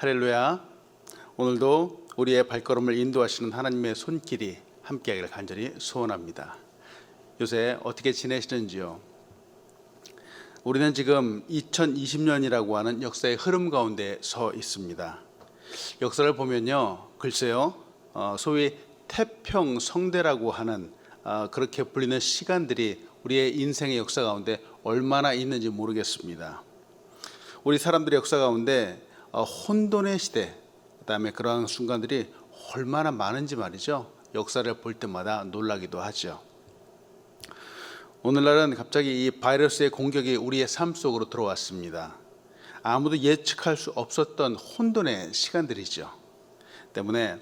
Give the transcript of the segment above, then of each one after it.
할렐루야. 오늘도 우리의 발걸음을 인도하시는 하나님의 손길이 함께하기를 간절히 소원합니다. 요새 어떻게 지내시는지요? 우리는 지금 2020년이라고 하는 역사의 흐름 가운데 서 있습니다. 역사를 보면요, 글쎄요, 소위 태평성대라고 하는 그렇게 불리는 시간들이 우리의 인생의 역사 가운데 얼마나 있는지 모르겠습니다. 우리 사람들의 역사 가운데 혼돈의 시대, 그다음에 그러한 순간들이 얼마나 많은지 말이죠. 역사를 볼 때마다 놀라기도 하죠. 오늘날은 갑자기 이 바이러스의 공격이 우리의 삶 속으로 들어왔습니다. 아무도 예측할 수 없었던 혼돈의 시간들이죠. 때문에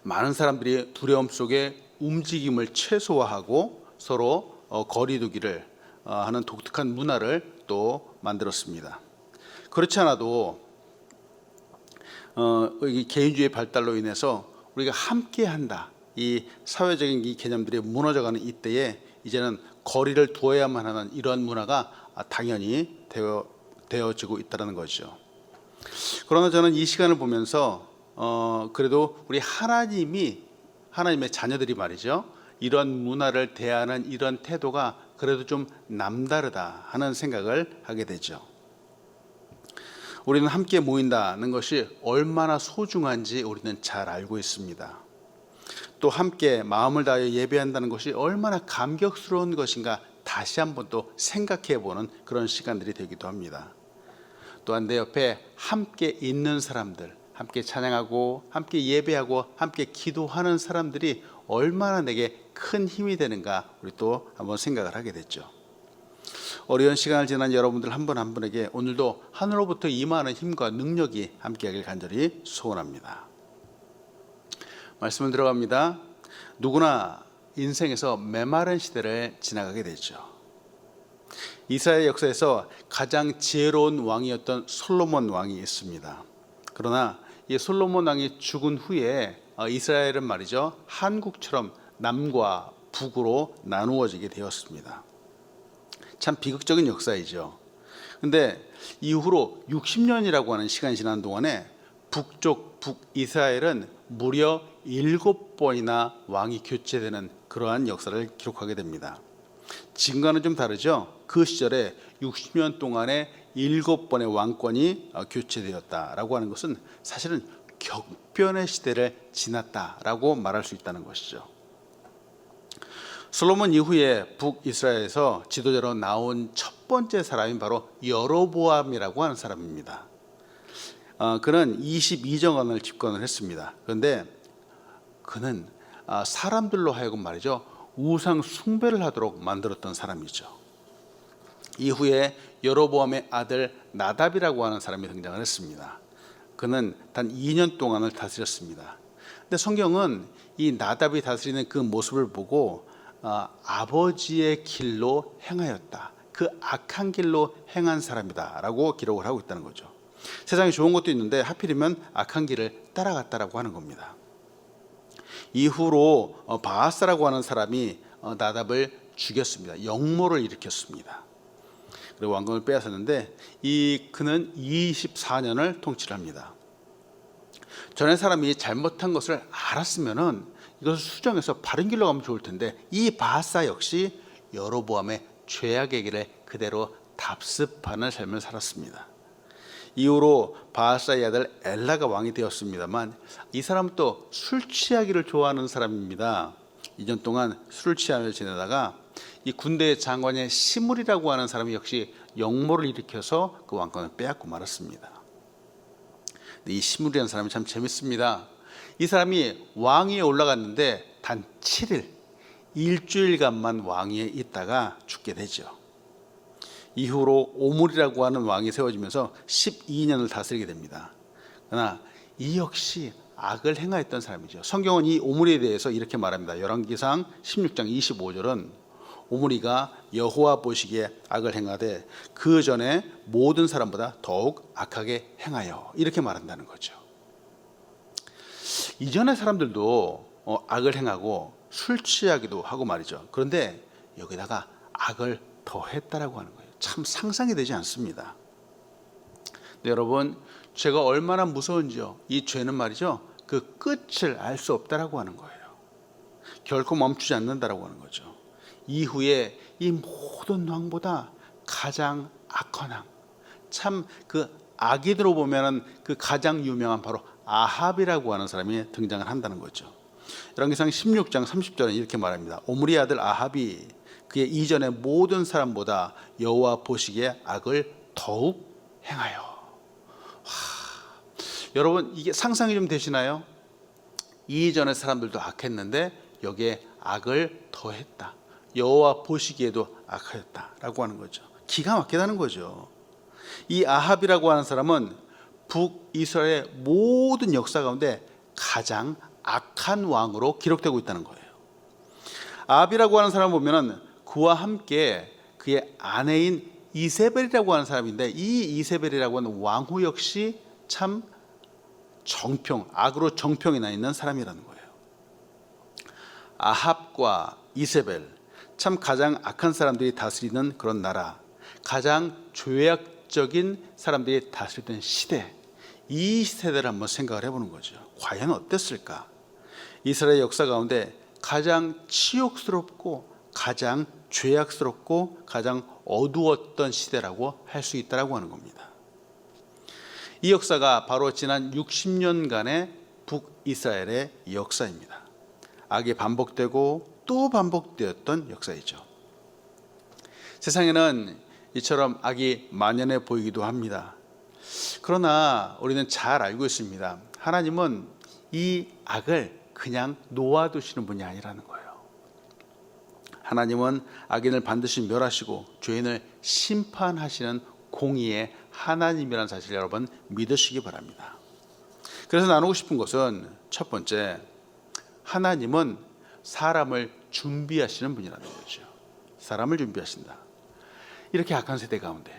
많은 사람들이 두려움 속에 움직임을 최소화하고 서로 거리두기를 하는 독특한 문화를 또 만들었습니다. 그렇지 않아도 개인주의 발달로 인해서 우리가 함께한다, 이 사회적인 이 개념들이 무너져가는 이때에 이제는 거리를 두어야만 하는 이러한 문화가 당연히 되어지고 있다는 거죠. 그러나 저는 이 시간을 보면서 그래도 우리 하나님의 자녀들이 말이죠, 이런 문화를 대하는 이런 태도가 그래도 좀 남다르다 하는 생각을 하게 되죠. 우리는 함께 모인다는 것이 얼마나 소중한지 우리는 잘 알고 있습니다. 또 함께 마음을 다하여 예배한다는 것이 얼마나 감격스러운 것인가 다시 한번 또 생각해 보는 그런 시간들이 되기도 합니다. 또한 내 옆에 함께 있는 사람들, 함께 찬양하고 함께 예배하고 함께 기도하는 사람들이 얼마나 내게 큰 힘이 되는가 우리 또 한번 생각을 하게 됐죠. 어려운 시간을 지난 여러분들 한 분 한 분에게 오늘도 하늘로부터 임하는 힘과 능력이 함께하길 간절히 소원합니다. 말씀을 들어갑니다. 누구나 인생에서 메마른 시대를 지나가게 되죠. 이스라엘 역사에서 가장 지혜로운 왕이었던 솔로몬 왕이 있습니다. 그러나 이 솔로몬 왕이 죽은 후에 이스라엘은 말이죠, 한국처럼 남과 북으로 나누어지게 되었습니다. 참 비극적인 역사이죠. 근데 이후로 60년이라고 하는 시간이 지난 동안에 북이스라엘은 무려 7번이나 왕이 교체되는 그러한 역사를 기록하게 됩니다. 지금과는 좀 다르죠. 그 시절에 60년 동안에 7번의 왕권이 교체되었다라고 하는 것은 사실은 격변의 시대를 지났다라고 말할 수 있다는 것이죠. 솔로몬 이후에 북이스라엘에서 지도자로 나온 첫 번째 사람이 바로 여로보암이라고 하는 사람입니다. 그는 22정권을 집권을 했습니다. 그런데 그는 사람들로 하여금 말이죠, 우상 숭배를 하도록 만들었던 사람이죠. 이후에 여로보암의 아들 나답이라고 하는 사람이 등장을 했습니다. 그는 단 2년 동안을 다스렸습니다. 근데 성경은 이 나답이 다스리는 그 모습을 보고 아버지의 길로 행하였다, 그 악한 길로 행한 사람이다 라고 기록을 하고 있다는 거죠. 세상에 좋은 것도 있는데 하필이면 악한 길을 따라갔다라고 하는 겁니다. 이후로 바아사라고 하는 사람이 나답을 죽였습니다. 역모를 일으켰습니다. 그리고 왕권을 빼앗았는데 그는 24년을 통치를 합니다. 전에 사람이 잘못한 것을 알았으면은 이것을 수정해서 바른 길로 가면 좋을 텐데 이 바아사 역시 여로보암의 죄악의 길을 그대로 답습하는 삶을 살았습니다. 이후로 바아사의 아들 엘라가 왕이 되었습니다만 이 사람은 또 술 취하기를 좋아하는 사람입니다. 2년 동안 술을 취하며 지내다가 이 군대의 장관의 시므리라고 하는 사람이 역시 역모를 일으켜서 그 왕권을 빼앗고 말았습니다. 근데 이 시므리라는 사람이 참 재밌습니다. 이 사람이 왕위에 올라갔는데 단 7일, 일주일간만 왕위에 있다가 죽게 되죠. 이후로 오므리라고 하는 왕이 세워지면서 12년을 다스리게 됩니다. 그러나 이 역시 악을 행하였던 사람이죠. 성경은 이 오므리에 대해서 이렇게 말합니다. 열왕기상 16장 25절은 오므리가 여호와 보시기에 악을 행하되 그 전에 모든 사람보다 더욱 악하게 행하여, 이렇게 말한다는 거죠. 이전의 사람들도 악을 행하고 술 취하기도 하고 말이죠. 그런데 여기다가 악을 더했다라고 하는 거예요. 참 상상이 되지 않습니다. 근데 여러분, 죄가 얼마나 무서운지요. 이 죄는 말이죠, 그 끝을 알 수 없다라고 하는 거예요. 결코 멈추지 않는다라고 하는 거죠. 이후에 이 모든 왕보다 가장 악한 왕, 참 그 악인으로 보면은 그 가장 유명한 바로 아합이라고 하는 사람이 등장을 한다는 거죠. 열왕기상 16장 30절은 이렇게 말합니다. 오므리 아들 아합이 그의 이전의 모든 사람보다 여호와 보시기에 악을 더욱 행하여. 여러분, 이게 상상이 좀 되시나요? 이전의 사람들도 악했는데 여기에 악을 더했다. 여호와 보시기에도 악하였다라고 하는 거죠. 기가 막히다는 거죠. 이 아합이라고 하는 사람은 북이스라엘의 모든 역사 가운데 가장 악한 왕으로 기록되고 있다는 거예요. 아합이라고 하는 사람 보면은 그와 함께 그의 아내인 이세벨이라고 하는 사람인데, 이 이세벨이라고 하는 왕후 역시 참 악으로 정평이 나 있는 사람이라는 거예요. 아합과 이세벨, 참 가장 악한 사람들이 다스리는 그런 나라, 가장 죄악적인 사람들이 다스리던 시대, 이 세대를 한번 생각을 해보는 거죠. 과연 어땠을까? 이스라엘 역사 가운데 가장 치욕스럽고 가장 죄악스럽고 가장 어두웠던 시대라고 할 수 있다고 하는 겁니다. 이 역사가 바로 지난 60년간의 북이스라엘의 역사입니다. 악이 반복되고 또 반복되었던 역사이죠. 세상에는 이처럼 악이 만연해 보이기도 합니다. 그러나 우리는 잘 알고 있습니다. 하나님은 이 악을 그냥 놓아두시는 분이 아니라는 거예요. 하나님은 악인을 반드시 멸하시고 죄인을 심판하시는 공의의 하나님이라는 사실을 여러분 믿으시기 바랍니다. 그래서 나누고 싶은 것은 첫 번째, 하나님은 사람을 준비하시는 분이라는 거죠. 사람을 준비하신다. 이렇게 악한 세대 가운데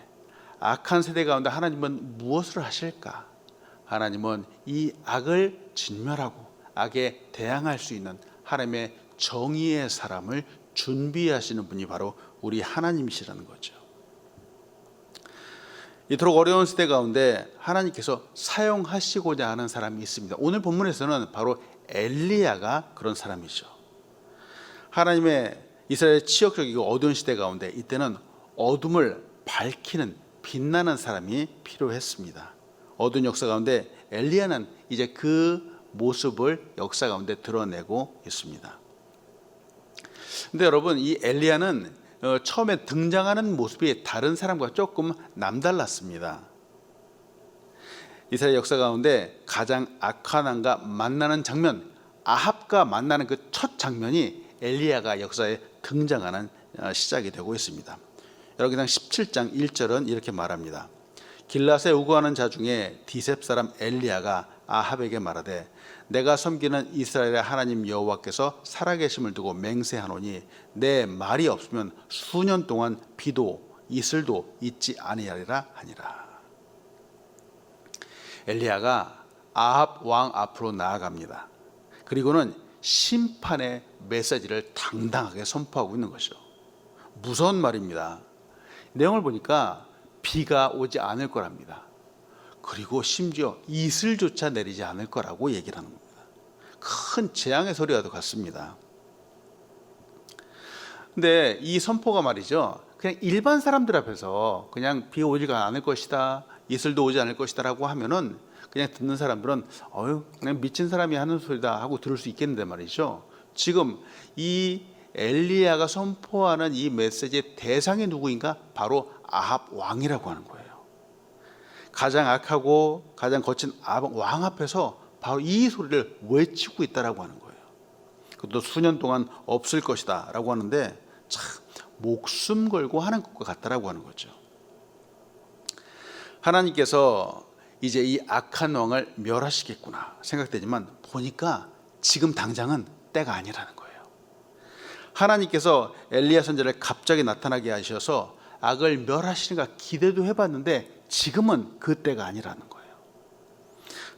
하나님은 무엇을 하실까? 하나님은 이 악을 진멸하고 악에 대항할 수 있는 하나님의 정의의 사람을 준비하시는 분이 바로 우리 하나님이시라는 거죠. 이토록 어려운 시대 가운데 하나님께서 사용하시고자 하는 사람이 있습니다. 오늘 본문에서는 바로 엘리야가 그런 사람이죠. 하나님의 이스라엘 치욕적이고 어두운 시대 가운데 이때는 어둠을 밝히는 빛나는 사람이 필요했습니다. 어두운 역사 가운데 엘리야는 이제 그 모습을 역사 가운데 드러내고 있습니다. 근데 여러분, 이 엘리야는 처음에 등장하는 모습이 다른 사람과 조금 남달랐습니다. 이스라엘 역사 가운데 가장 악한 왕과 만나는 장면, 아합과 만나는 그 첫 장면이 엘리야가 역사에 등장하는 시작이 되고 있습니다. 여러분, 17장 1절은 이렇게 말합니다. 길앗에 우거하는 자 중에 디셉 사람 엘리야가 아합에게 말하되 내가 섬기는 이스라엘의 하나님 여호와께서 살아계심을 두고 맹세하노니 내 말이 없으면 수년 동안 비도 이슬도 있지 아니하리라 하니라. 엘리야가 아합 왕 앞으로 나아갑니다. 그리고는 심판의 메시지를 당당하게 선포하고 있는 것이죠. 무서운 말입니다. 내용을 보니까 비가 오지 않을 거랍니다. 그리고 심지어 이슬조차 내리지 않을 거라고 얘기를 하는 겁니다. 큰 재앙의 소리와도 같습니다. 근데 이 선포가 말이죠, 그냥 일반 사람들 앞에서 그냥 비 오지가 않을 것이다, 이슬도 오지 않을 것이다 라고 하면은 그냥 듣는 사람들은 그냥 미친 사람이 하는 소리다 하고 들을 수 있겠는데 말이죠, 지금 이 엘리야가 선포하는 이 메시지의 대상이 누구인가? 바로 아합 왕이라고 하는 거예요. 가장 악하고 가장 거친 아합 왕 앞에서 바로 이 소리를 외치고 있다라고 하는 거예요. 그것도 수년 동안 없을 것이다 라고 하는데 참 목숨 걸고 하는 것과 같다라고 하는 거죠. 하나님께서 이제 이 악한 왕을 멸하시겠구나 생각되지만 보니까 지금 당장은 때가 아니라는 거예요. 하나님께서 엘리야 선지자를 갑자기 나타나게 하셔서 악을 멸하시는가 기대도 해봤는데 지금은 그 때가 아니라는 거예요.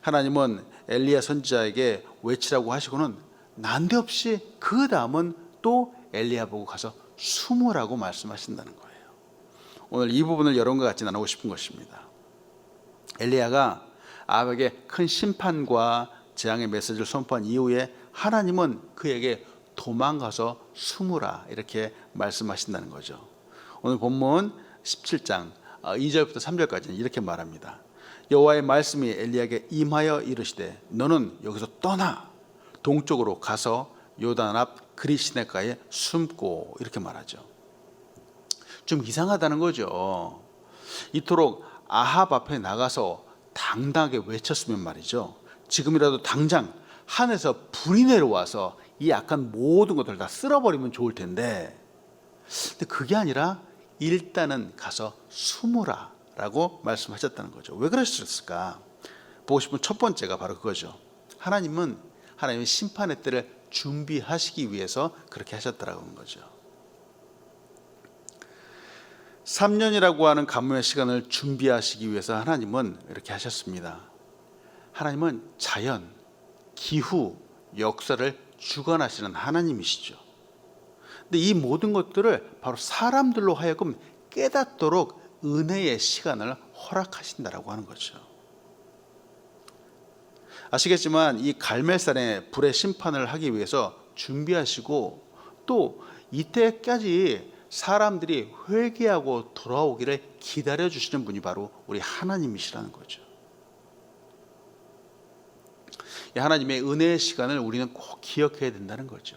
하나님은 엘리야 선지자에게 외치라고 하시고는 난데없이 그 다음은 또 엘리야 보고 가서 숨으라고 말씀하신다는 거예요. 오늘 이 부분을 여러분과 같이 나누고 싶은 것입니다. 엘리야가 아합에게 큰 심판과 재앙의 메시지를 선포한 이후에 하나님은 그에게 도망가서 숨으라 이렇게 말씀하신다는 거죠. 오늘 본문 17장 2절부터 3절까지는 이렇게 말합니다. 여호와의 말씀이 엘리야에게 임하여 이르시되 너는 여기서 떠나 동쪽으로 가서 요단 앞 그리시네가에 숨고 이렇게 말하죠. 좀 이상하다는 거죠. 이토록 아합 앞에 나가서 당당하게 외쳤으면 말이죠. 지금이라도 당장 하늘에서 불이 내려와서 이 악한 모든 것들을 다 쓸어버리면 좋을 텐데, 근데 그게 아니라 일단은 가서 숨으라 라고 말씀하셨다는 거죠. 왜 그러셨을까? 보고 싶은 첫 번째가 바로 그거죠. 하나님은 하나님의 심판의 때를 준비하시기 위해서 그렇게 하셨다라고 하는 거죠. 3년이라고 하는 가뭄의 시간을 준비하시기 위해서 하나님은 이렇게 하셨습니다. 하나님은 자연, 기후, 역사를 주관하시는 하나님이시죠. 근데 이 모든 것들을 바로 사람들로 하여금 깨닫도록 은혜의 시간을 허락하신다라고 하는 거죠. 아시겠지만 이 갈멜산의 불의 심판을 하기 위해서 준비하시고 또 이때까지 사람들이 회개하고 돌아오기를 기다려 주시는 분이 바로 우리 하나님이시라는 거죠. 이 하나님의 은혜의 시간을 우리는 꼭 기억해야 된다는 거죠.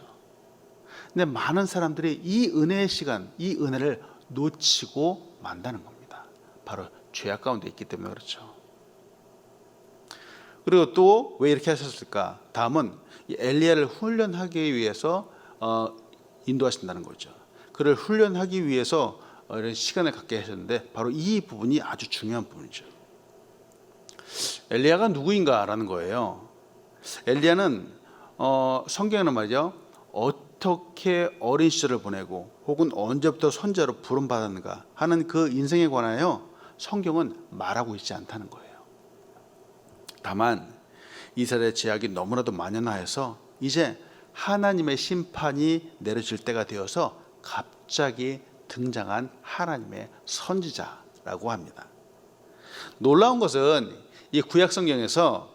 근데 많은 사람들이 이 은혜의 시간, 이 은혜를 놓치고 만다는 겁니다. 바로 죄악 가운데 있기 때문에 그렇죠. 그리고 또 왜 이렇게 하셨을까? 다음은 엘리야를 훈련하기 위해서 인도하신다는 거죠. 그를 훈련하기 위해서 이런 시간을 갖게 하셨는데 바로 이 부분이 아주 중요한 부분이죠. 엘리야가 누구인가라는 거예요. 엘리야는 성경에는 말이죠. 어떻게 어린 시절을 보내고 혹은 언제부터 선지자로 부름받았는가 하는 그 인생에 관하여 성경은 말하고 있지 않다는 거예요. 다만 이스라엘의 죄악이 너무나도 만연하여서 이제 하나님의 심판이 내려질 때가 되어서 갑자기 등장한 하나님의 선지자라고 합니다. 놀라운 것은 이 구약 성경에서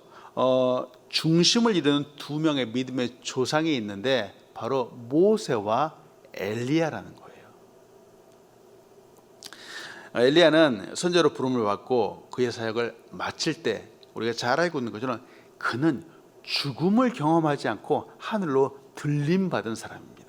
중심을 이루는 두 명의 믿음의 조상이 있는데 바로 모세와 엘리야라는 거예요. 엘리야는 선지자로 부름을 받고 그의 사역을 마칠 때 우리가 잘 알고 있는 것처럼 그는 죽음을 경험하지 않고 하늘로 들림받은 사람입니다.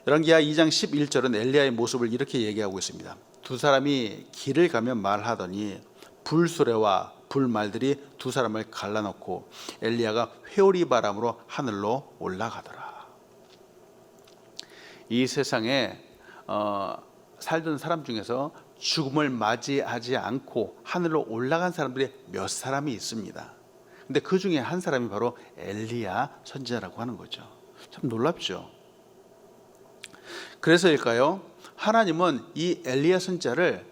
열왕기하 2장 11절은 엘리야의 모습을 이렇게 얘기하고 있습니다. 두 사람이 길을 가며 말하더니 불수레와 불말들이 두 사람을 갈라놓고 엘리야가 회오리 바람으로 하늘로 올라가더라. 이 세상에 살던 사람 중에서 죽음을 맞이하지 않고 하늘로 올라간 사람들이 몇 사람이 있습니다. 근데 그 중에 한 사람이 바로 엘리야 선지자라고 하는 거죠. 참 놀랍죠. 그래서일까요? 하나님은 이 엘리야 선지자를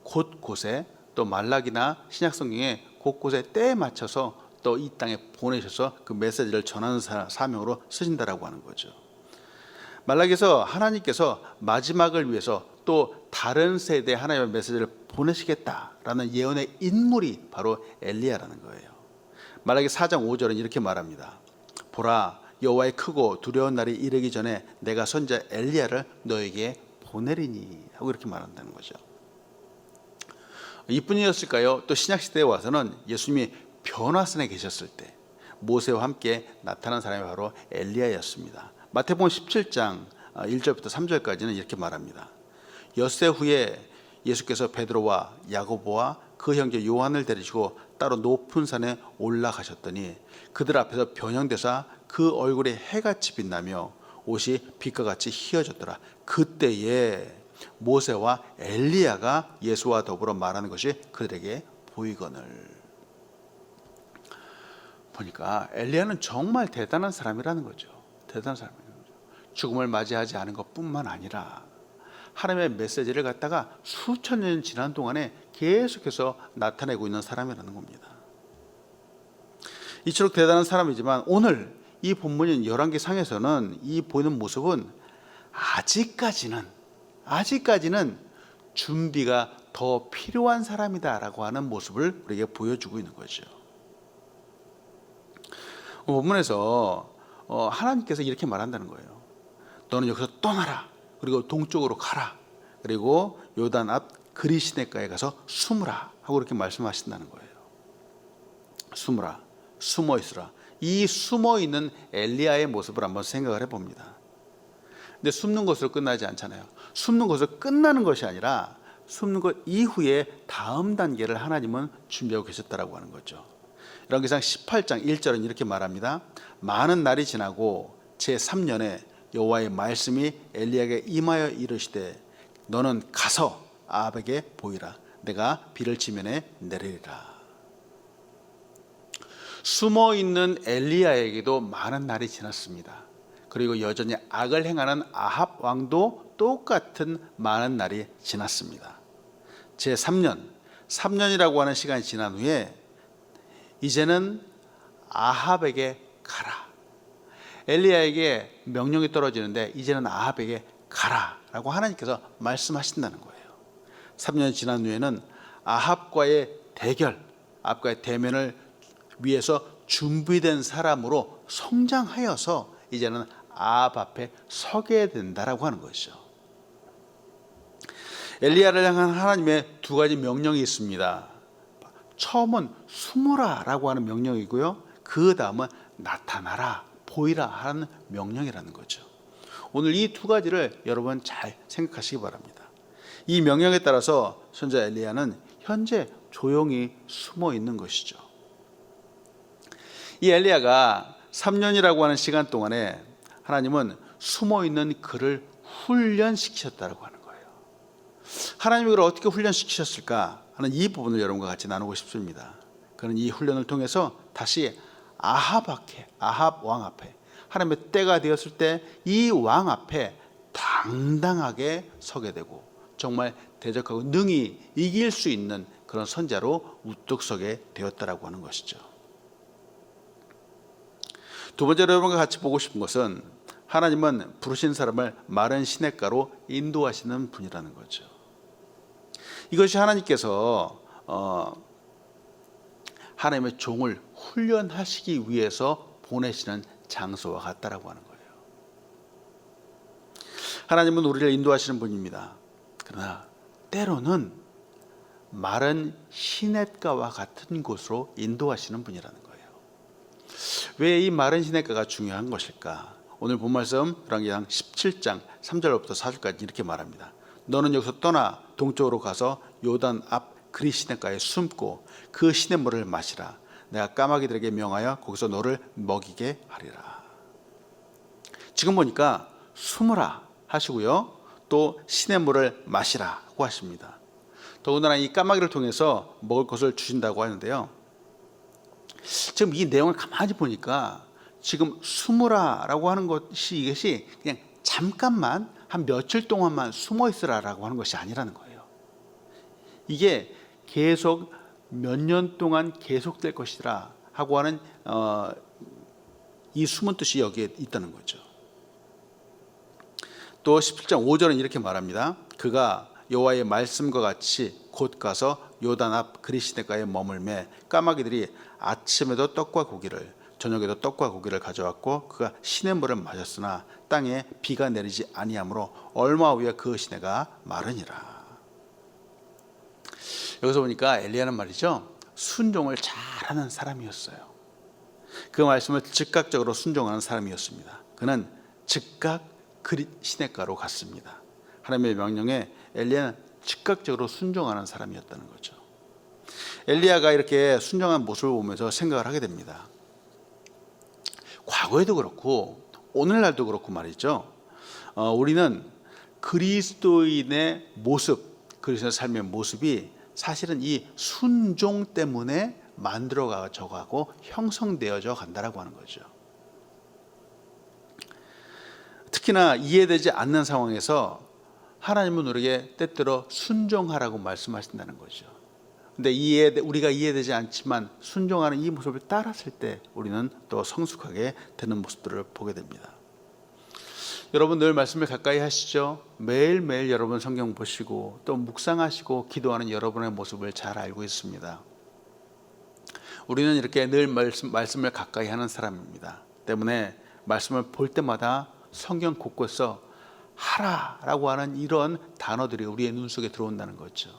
곳곳에 또 말라기나 신약성경에 곳곳에 때에 맞춰서 또 이 땅에 보내셔서 그 메시지를 전하는 사명으로 쓰신다라고 하는 거죠. 말라기에서 하나님께서 마지막을 위해서 또 다른 세대에 하나님의 메시지를 보내시겠다라는 예언의 인물이 바로 엘리야라는 거예요. 말라기 4장 5절은 이렇게 말합니다. 보라, 여호와의 크고 두려운 날이 이르기 전에 내가 선지자 엘리야를 너에게 보내리니 하고 이렇게 말한다는 거죠. 이뿐이었을까요? 또 신약시대에 와서는 예수님이 변화산에 계셨을 때 모세와 함께 나타난 사람이 바로 엘리야였습니다. 마태복음 17장 1절부터 3절까지는 이렇게 말합니다. 엿새 후에 예수께서 베드로와 야고보와 그 형제 요한을 데리시고 따로 높은 산에 올라가셨더니 그들 앞에서 변형되사 그 얼굴에 해같이 빛나며 옷이 빛과 같이 희어졌더라. 그때에 모세와 엘리야가 예수와 더불어 말하는 것이 그들에게 보이거늘. 보니까 엘리야는 정말 대단한 사람이라는 거죠. 대단한 사람이라는 거죠. 죽음을 맞이하지 않은 것뿐만 아니라 하나님의 메시지를 갖다가 수천 년 지난 동안에 계속해서 나타내고 있는 사람이라는 겁니다. 이처럼 대단한 사람이지만 오늘 이 본문인 열왕기 상에서는 이 보이는 모습은 아직까지는 준비가 더 필요한 사람이다라고 하는 모습을 우리에게 보여주고 있는 거죠. 본문에서 하나님께서 이렇게 말한다는 거예요. 너는 여기서 떠나라. 그리고 동쪽으로 가라. 그리고 요단 앞 그리시네가에 가서 숨으라 하고 그렇게 말씀하신다는 거예요. 숨으라, 숨어 있으라. 이 숨어 있는 엘리야의 모습을 한번 생각을 해봅니다. 근데 숨는 것으로 끝나지 않잖아요. 숨는 것으로 끝나는 것이 아니라 숨는 것 이후에 다음 단계를 하나님은 준비하고 계셨다라고 하는 거죠. 열왕기상 18장 1절은 이렇게 말합니다. 많은 날이 지나고 제3년에 여호와의 말씀이 엘리야에게 임하여 이르시되 너는 가서 아합에게 보이라. 내가 비를 지면에 내리리라. 숨어있는 엘리야에게도 많은 날이 지났습니다. 그리고 여전히 악을 행하는 아합 왕도 똑같은 많은 날이 지났습니다. 제3년, 3년이라고 하는 시간이 지난 후에 이제는 아합에게 가라. 엘리야에게 명령이 떨어지는데 이제는 아합에게 가라라고 하나님께서 말씀하신다는 거예요. 3년이 지난 후에는 아합과의 대결, 아합과의 대면을 위해서 준비된 사람으로 성장하여서 이제는 아합 앞에 서게 된다라고 하는 것이죠. 엘리야를 향한 하나님의 두 가지 명령이 있습니다. 처음은 숨으라라고 하는 명령이고요. 그 다음은 나타나라, 보이라 하는 명령이라는 거죠. 오늘 이 두 가지를 여러분 잘 생각하시기 바랍니다. 이 명령에 따라서 선지자 엘리야는 현재 조용히 숨어 있는 것이죠. 이 엘리야가 3년이라고 하는 시간 동안에 하나님은 숨어 있는 그를 훈련시키셨다고 하는 거예요. 하나님이 그를 어떻게 훈련시키셨을까 하는 이 부분을 여러분과 같이 나누고 싶습니다. 그는 이 훈련을 통해서 다시 아합 왕 앞에 하나님의 때가 되었을 때 이 왕 앞에 당당하게 서게 되고 정말 대적하고 능히 이길 수 있는 그런 선자로 우뚝 서게 되었다라고 하는 것이죠. 두 번째로 여러분과 같이 보고 싶은 것은 하나님은 부르신 사람을 마른 시냇가로 인도하시는 분이라는 거죠. 이것이 하나님께서 하나님의 종을 훈련하시기 위해서 보내시는 장소와 같다라고 하는 거예요. 하나님은 우리를 인도하시는 분입니다. 그러나 때로는 마른 시냇가와 같은 곳으로 인도하시는 분이라는 거예요. 왜 이 마른 시냇가가 중요한 것일까? 오늘 본 말씀 열왕기상 17장 3절부터 4절까지 이렇게 말합니다. 너는 여기서 떠나 동쪽으로 가서 요단 앞 그리 시냇가에 숨고 그 시냇물을 마시라. 내가 까마귀들에게 명하여 거기서 너를 먹이게 하리라. 지금 보니까 숨으라 하시고요. 또 시냇물을 마시라고 하십니다. 더군다나 이 까마귀를 통해서 먹을 것을 주신다고 하는데요. 지금 이 내용을 가만히 보니까 지금 숨으라라고 하는 것이 이것이 그냥 잠깐만 한 며칠 동안만 숨어 있으라라고 하는 것이 아니라는 거예요. 이게 계속 몇 년 동안 계속될 것이라 하고 하는 이 숨은 뜻이 여기에 있다는 거죠. 또 17장 5절은 이렇게 말합니다. 그가 여호와의 말씀과 같이 곧 가서 요단 앞 그리 시냇가에 머물매 까마귀들이 아침에도 떡과 고기를 저녁에도 떡과 고기를 가져왔고 그가 시냇물을 마셨으나 땅에 비가 내리지 아니하므로 얼마 후에 그 시내가 마르니라. 여기서 보니까 엘리야는 말이죠, 순종을 잘하는 사람이었어요. 그 말씀을 즉각적으로 순종하는 사람이었습니다. 그는 즉각 그리 시냇가로 갔습니다. 하나님의 명령에 엘리야는 즉각적으로 순종하는 사람이었다는 거죠. 엘리야가 이렇게 순종한 모습을 보면서 생각을 하게 됩니다. 과거에도 그렇고 오늘날도 그렇고 말이죠. 우리는 그리스도인의 모습, 그리스도의 삶의 모습이 사실은 이 순종 때문에 만들어져 가고 형성되어져 간다라고 하는 거죠. 특히나 이해되지 않는 상황에서 하나님은 우리에게 때때로 순종하라고 말씀하신다는 거죠. 근데 우리가 이해되지 않지만 순종하는 이 모습을 따랐을 때 우리는 또 성숙하게 되는 모습들을 보게 됩니다. 여러분 늘 말씀을 가까이 하시죠? 매일매일 여러분 성경 보시고 또 묵상하시고 기도하는 여러분의 모습을 잘 알고 있습니다. 우리는 이렇게 늘 말씀을 가까이 하는 사람입니다. 때문에 말씀을 볼 때마다 성경 곳곳에서 하라라고 하는 이런 단어들이 우리의 눈 속에 들어온다는 거죠.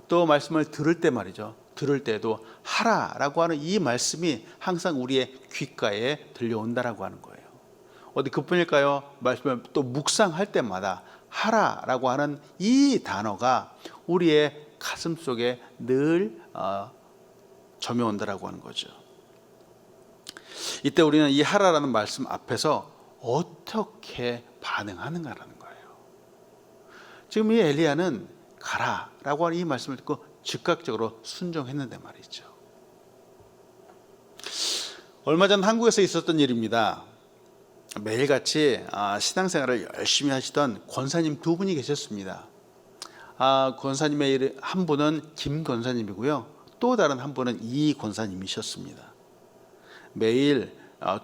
또 말씀을 들을 때 말이죠. 들을 때도 하라라고 하는 이 말씀이 항상 우리의 귓가에 들려온다라고 하는 거예요. 어디 그뿐일까요? 말씀을 또 묵상할 때마다 하라라고 하는 이 단어가 우리의 가슴 속에 늘 점여온다라고 하는 거죠. 이때 우리는 이 하라라는 말씀 앞에서 어떻게 반응하는가라는 거예요. 지금 이 엘리야는 가라라고 하는 이 말씀을 듣고 즉각적으로 순종했는데 말이죠. 얼마 전 한국에서 있었던 일입니다. 매일같이 신앙생활을 열심히 하시던 권사님 두 분이 계셨습니다. 권사님의 한 분은 김 권사님이고요. 또 다른 한 분은 이 권사님이셨습니다. 매일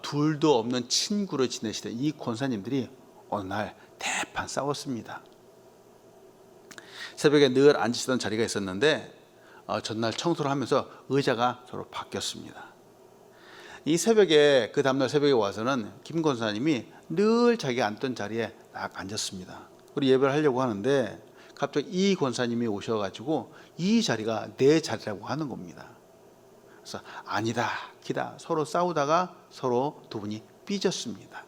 둘도 없는 친구로 지내시던 이 권사님들이 어느 날 대판 싸웠습니다. 새벽에 늘 앉으시던 자리가 있었는데 전날 청소를 하면서 의자가 서로 바뀌었습니다. 이 새벽에 그 다음날 새벽에 와서는 김 권사님이 늘 자기가 앉던 자리에 딱 앉았습니다. 우리 예배를 하려고 하는데 갑자기 이 권사님이 오셔가지고 이 자리가 내 자리라고 하는 겁니다. 그래서 아니다 기다 서로 싸우다가 서로 두 분이 삐졌습니다.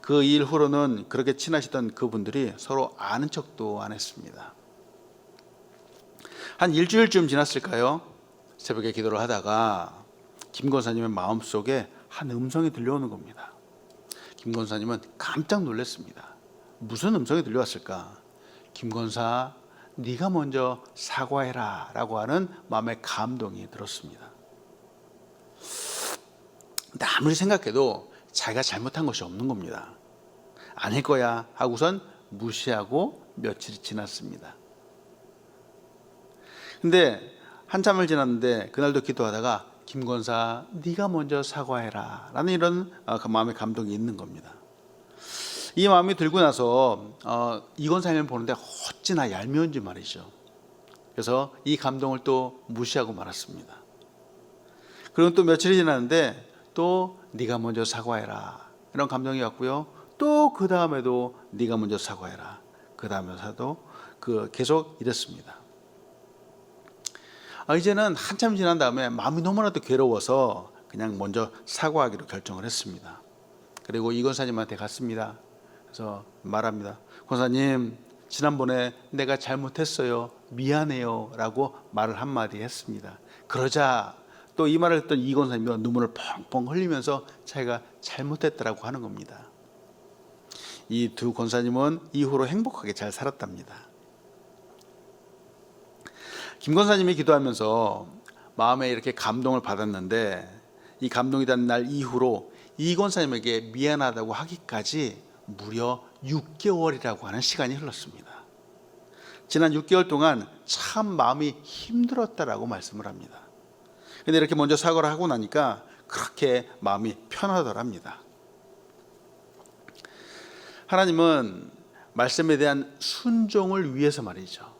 그 일 후로는 그렇게 친하시던 그분들이 서로 아는 척도 안 했습니다. 한 일주일쯤 지났을까요? 새벽에 기도를 하다가 김 권사님의 마음속에 한 음성이 들려오는 겁니다. 김 권사님은 깜짝 놀랐습니다. 무슨 음성이 들려왔을까? 김 권사, 네가 먼저 사과해라 라고 하는 마음의 감동이 들었습니다. 근데 아무리 생각해도 자기가 잘못한 것이 없는 겁니다. 아닐 거야 하고선 무시하고 며칠이 지났습니다. 근데 한참을 지났는데 그날도 기도하다가 김 권사 네가 먼저 사과해라 라는 이런 마음의 감동이 있는 겁니다. 이 마음이 들고 나서 이 권사님을 보는데 어찌나 얄미운지 말이죠. 그래서 이 감동을 또 무시하고 말았습니다. 그리고 또 며칠이 지났는데 또 네가 먼저 사과해라 이런 감동이 왔고요. 또 그 다음에도 네가 먼저 사과해라. 그 다음에서도 계속 이랬습니다. 이제는 한참 지난 다음에 마음이 너무나도 괴로워서 그냥 먼저 사과하기로 결정을 했습니다. 그리고 이 권사님한테 갔습니다. 그래서 말합니다. 권사님, 지난번에 내가 잘못했어요. 미안해요. 라고 말을 한마디 했습니다. 그러자 또 이 말을 했던 이 권사님이 눈물을 펑펑 흘리면서 자기가 잘못했다라고 하는 겁니다. 이 두 권사님은 이후로 행복하게 잘 살았답니다. 김 권사님이 기도하면서 마음에 이렇게 감동을 받았는데 이 감동이 된 날 이후로 이 권사님에게 미안하다고 하기까지 무려 6개월이라고 하는 시간이 흘렀습니다. 지난 6개월 동안 참 마음이 힘들었다라고 말씀을 합니다. 근데 이렇게 먼저 사과를 하고 나니까 그렇게 마음이 편하더랍니다. 하나님은 말씀에 대한 순종을 위해서 말이죠.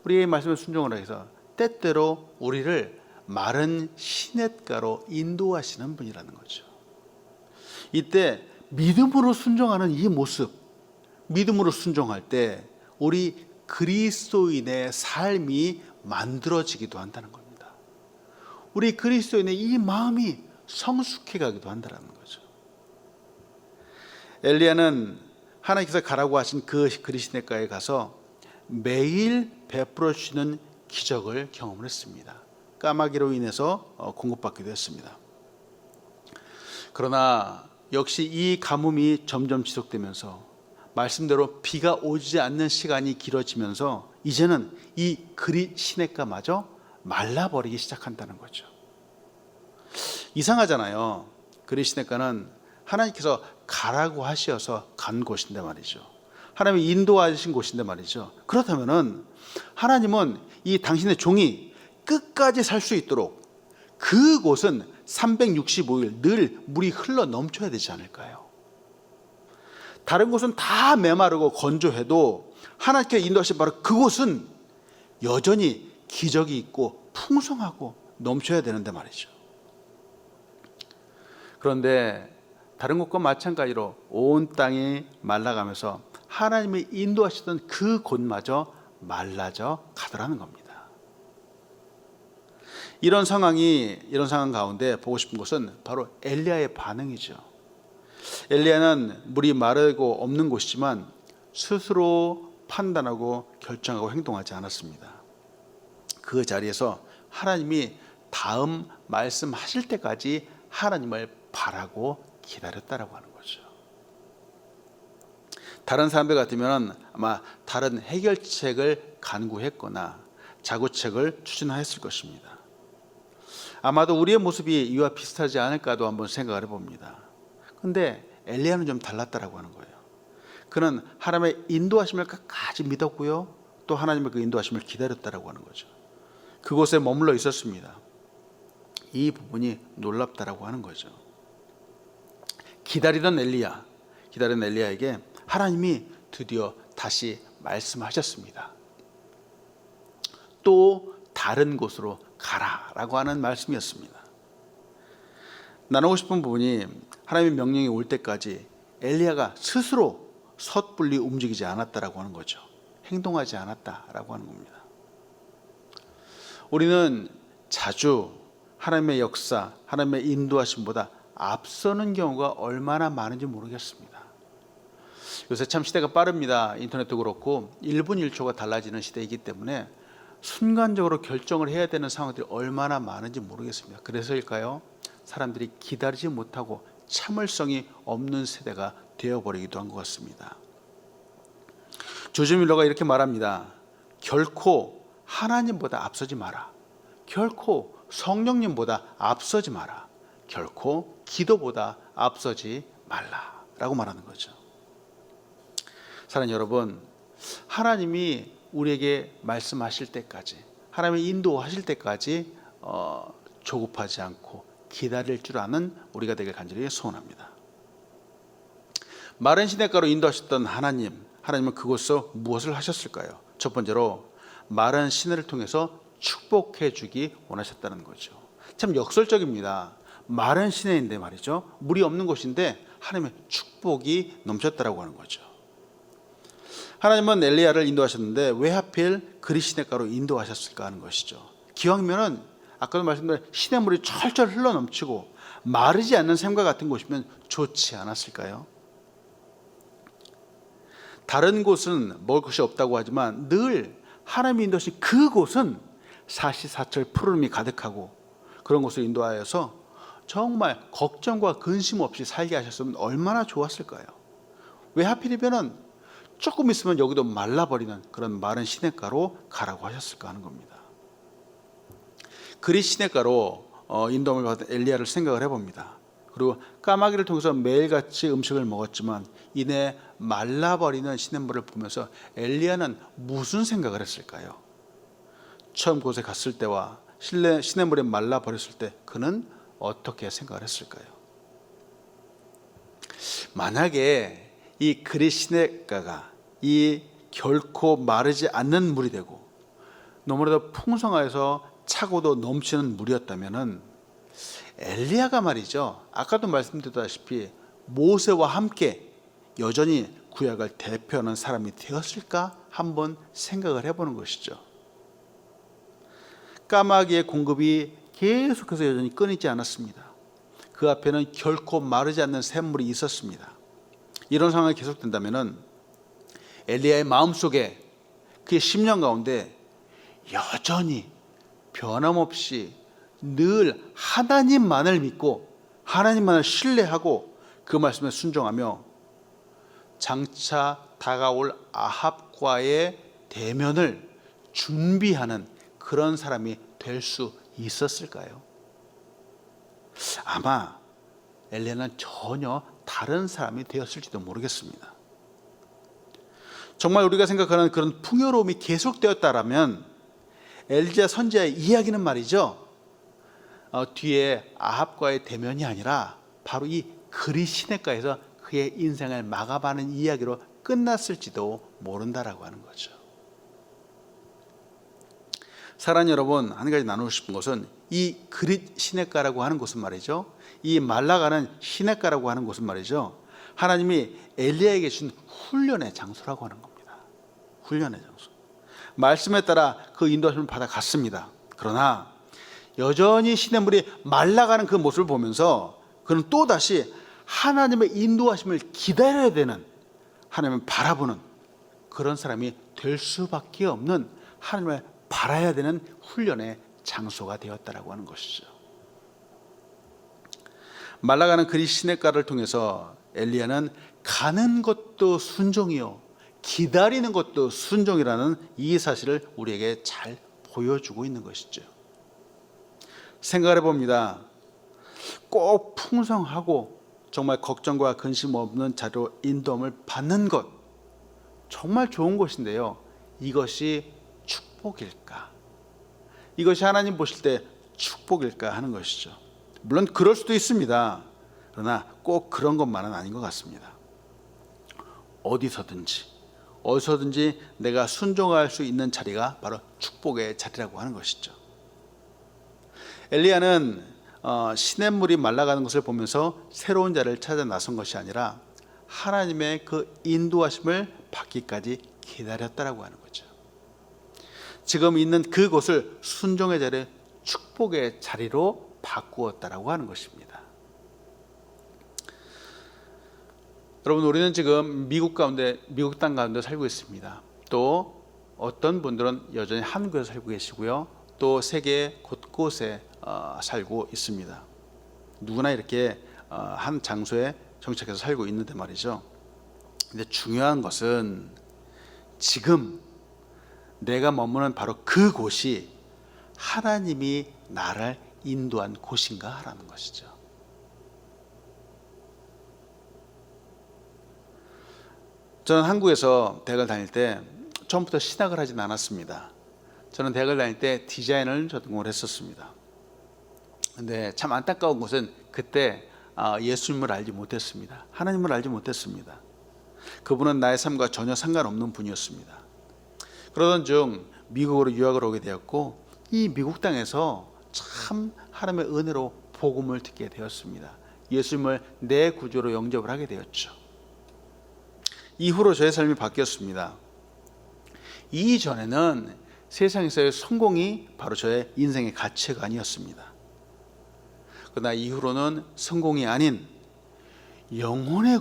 우리의 말씀에 순종을 해서 때때로 우리를 마른 시냇가로 인도하시는 분이라는 거죠. 이때 믿음으로 순종하는 이 모습, 믿음으로 순종할 때 우리 그리스도인의 삶이 만들어지기도 한다는 겁니다. 우리 그리스도인의 이 마음이 성숙해 가기도 한다는 거죠. 엘리야는 하나님께서 가라고 하신 그 그리시네가에 가서 매일 베풀어 주시는 기적을 경험을 했습니다. 까마귀로 인해서 공급받기도 했습니다. 그러나 역시 이 가뭄이 점점 지속되면서 말씀대로 비가 오지 않는 시간이 길어지면서 이제는 이 그리시네가마저 말라버리기 시작한다는 거죠. 이상하잖아요. 그리시네가는 하나님께서 가라고 하셔서 간 곳인데 말이죠. 하나님이 인도하신 곳인데 말이죠. 그렇다면은 하나님은 이 당신의 종이 끝까지 살 수 있도록 그곳은 365일 늘 물이 흘러 넘쳐야 되지 않을까요? 다른 곳은 다 메마르고 건조해도 하나님께 인도하신 바로 그곳은 여전히 기적이 있고 풍성하고 넘쳐야 되는데 말이죠. 그런데 다른 곳과 마찬가지로 온 땅이 말라가면서 하나님이 인도하시던 그 곳마저 말라져 가더라는 겁니다. 이런 상황 가운데 보고 싶은 것은 바로 엘리야의 반응이죠. 엘리야는 물이 마르고 없는 곳이지만 스스로 판단하고 결정하고 행동하지 않았습니다. 그 자리에서 하나님이 다음 말씀하실 때까지 하나님을 바라고 기다렸다라고 하는 거죠. 다른 사람들 같으면 아마 다른 해결책을 간구했거나 자구책을 추진하였을 것입니다. 아마도 우리의 모습이 이와 비슷하지 않을까도 한번 생각을 해봅니다. 그런데 엘리야는 좀 달랐다라고 하는 거예요. 그는 하나님의 인도하심을 끝까지 믿었고요, 또 하나님의 그 인도하심을 기다렸다라고 하는 거죠. 그곳에 머물러 있었습니다. 이 부분이 놀랍다라고 하는 거죠. 기다리던 엘리야에게 하나님이 드디어 다시 말씀하셨습니다. 또 다른 곳으로 가라라고 하는 말씀이었습니다. 나누고 싶은 부분이 하나님의 명령이 올 때까지 엘리야가 스스로 섣불리 움직이지 않았다라고 하는 거죠. 행동하지 않았다라고 하는 겁니다. 우리는 자주 하나님의 역사, 하나님의 인도하심보다 앞서는 경우가 얼마나 많은지 모르겠습니다. 요새 참 시대가 빠릅니다. 인터넷도 그렇고 1분 1초가 달라지는 시대이기 때문에 순간적으로 결정을 해야 되는 상황들이 얼마나 많은지 모르겠습니다. 그래서일까요? 사람들이 기다리지 못하고 참을성이 없는 세대가 되어버리기도 한 것 같습니다. 조지 밀러가 이렇게 말합니다. 결코 하나님보다 앞서지 마라. 결코 성령님보다 앞서지 마라. 결코 기도보다 앞서지 말라라고 말하는 거죠. 사랑하는 여러분, 하나님이 우리에게 말씀하실 때까지, 하나님이 인도하실 때까지 조급하지 않고 기다릴 줄 아는 우리가 되길 간절히 소원합니다. 마른 시냇가로 인도하셨던 하나님은 그곳에서 무엇을 하셨을까요? 첫 번째로 마른 시내를 통해서 축복해 주기 원하셨다는 거죠. 참 역설적입니다. 마른 시내인데 말이죠, 물이 없는 곳인데 하나님의 축복이 넘쳤다라고 하는 거죠. 하나님은 엘리야를 인도하셨는데 왜 하필 그리 시냇가로 인도하셨을까 하는 것이죠. 기왕이면은 아까도 말씀드린 시냇물이 철철 흘러 넘치고 마르지 않는 샘과 같은 곳이면 좋지 않았을까요? 다른 곳은 먹을 것이 없다고 하지만 늘 하나님이 인도하신 그곳은 사시사철 푸름이 가득하고 그런 곳을 인도하여서 정말 걱정과 근심 없이 살게 하셨으면 얼마나 좋았을까요? 왜 하필이면은 조금 있으면 여기도 말라버리는 그런 마른 시냇가로 가라고 하셨을까 하는 겁니다. 그리 시냇가로 인도함을 받은 엘리야를 생각을 해봅니다. 그리고 까마귀를 통해서 매일같이 음식을 먹었지만 이내 말라버리는 시냇물을 보면서 엘리야는 무슨 생각을 했을까요? 처음 곳에 갔을 때와 시냇물이 말라버렸을 때 그는 어떻게 생각을 했을까요? 만약에 이 그리 시냇가가 이 결코 마르지 않는 물이 되고 너무나도 풍성하여서 차고도 넘치는 물이었다면은 엘리야가 말이죠, 아까도 말씀드렸다시피 모세와 함께 여전히 구약을 대표하는 사람이 되었을까 한번 생각을 해보는 것이죠. 까마귀의 공급이 계속해서 여전히 끊이지 않았습니다. 그 앞에는 결코 마르지 않는 샘물이 있었습니다. 이런 상황이 계속된다면 엘리야의 마음속에 그의 심령 가운데 여전히 변함없이 늘 하나님만을 믿고 하나님만을 신뢰하고 그 말씀에 순종하며 장차 다가올 아합과의 대면을 준비하는 그런 사람이 될 수 있었을까요? 아마 엘리야는 전혀 다른 사람이 되었을지도 모르겠습니다. 정말 우리가 생각하는 그런 풍요로움이 계속되었다라면 엘리야 선지자의 이야기는 말이죠, 뒤에 아합과의 대면이 아니라 바로 이 그리 시냇가에서 그의 인생을 마감하는 이야기로 끝났을지도 모른다라고 하는 거죠. 사랑하는 여러분, 한 가지 나누고 싶은 것은 이 그릿 시냇가라고 하는 곳은 말이죠, 이 말라가는 시냇가라고 하는 곳은 말이죠, 하나님이 엘리야에게 준 훈련의 장소라고 하는 겁니다. 훈련의 장소. 말씀에 따라 그 인도하심을 받아갔습니다. 그러나 여전히 시냇물이 말라가는 그 모습을 보면서 그는 또다시 하나님의 인도하심을 기다려야 되는, 하나님을 바라보는 그런 사람이 될 수밖에 없는, 하나님을 바라야 되는 훈련의 장소가 되었다라고 하는 것이죠. 말라가는 그리 시냇가를 통해서 엘리야는 가는 것도 순종이요 기다리는 것도 순종이라는 이 사실을 우리에게 잘 보여주고 있는 것이죠. 생각을 해봅니다. 꼭 풍성하고 정말 걱정과 근심 없는 자로 인도함을 받는 것, 정말 좋은 것인데요, 이것이 축복일까? 이것이 하나님 보실 때 축복일까 하는 것이죠. 물론 그럴 수도 있습니다. 그러나 꼭 그런 것만은 아닌 것 같습니다. 어디서든지 내가 순종할 수 있는 자리가 바로 축복의 자리라고 하는 것이죠. 엘리야는 시냇물이 말라가는 것을 보면서 새로운 자리를 찾아 나선 것이 아니라 하나님의 그 인도하심을 받기까지 기다렸다라고 하는 거죠. 지금 있는 그곳을 순종의 자리, 축복의 자리로 바꾸었다라고 하는 것입니다. 여러분, 우리는 지금 미국 땅 가운데 살고 있습니다. 또 어떤 분들은 여전히 한국에서 살고 계시고요, 또 세계 곳곳에 살고 있습니다. 누구나 이렇게 한 장소에 정착해서 살고 있는데 말이죠. 근데 중요한 것은 지금 내가 머무는 바로 그곳이 하나님이 나를 인도한 곳인가 하라는 것이죠. 저는 한국에서 대학을 다닐 때 처음부터 신학을 하진 않았습니다. 저는 대학을 다닐 때 디자인을 전공을 했었습니다. 근데 참 안타까운 것은 그때 예수님을 알지 못했습니다. 하나님을 알지 못했습니다. 그분은 나의 삶과 전혀 상관없는 분이었습니다. 그러던 중 미국으로 유학을 오게 되었고, 이 미국 땅에서 참 하나님의 은혜로 복음을 듣게 되었습니다. 예수님을 내 구주로 영접을 하게 되었죠. 이후로 저의 삶이 바뀌었습니다. 이전에는 세상에서의 성공이 바로 저의 인생의 가치가 아니었습니다. 그러나 이후로는 성공이 아닌 영혼의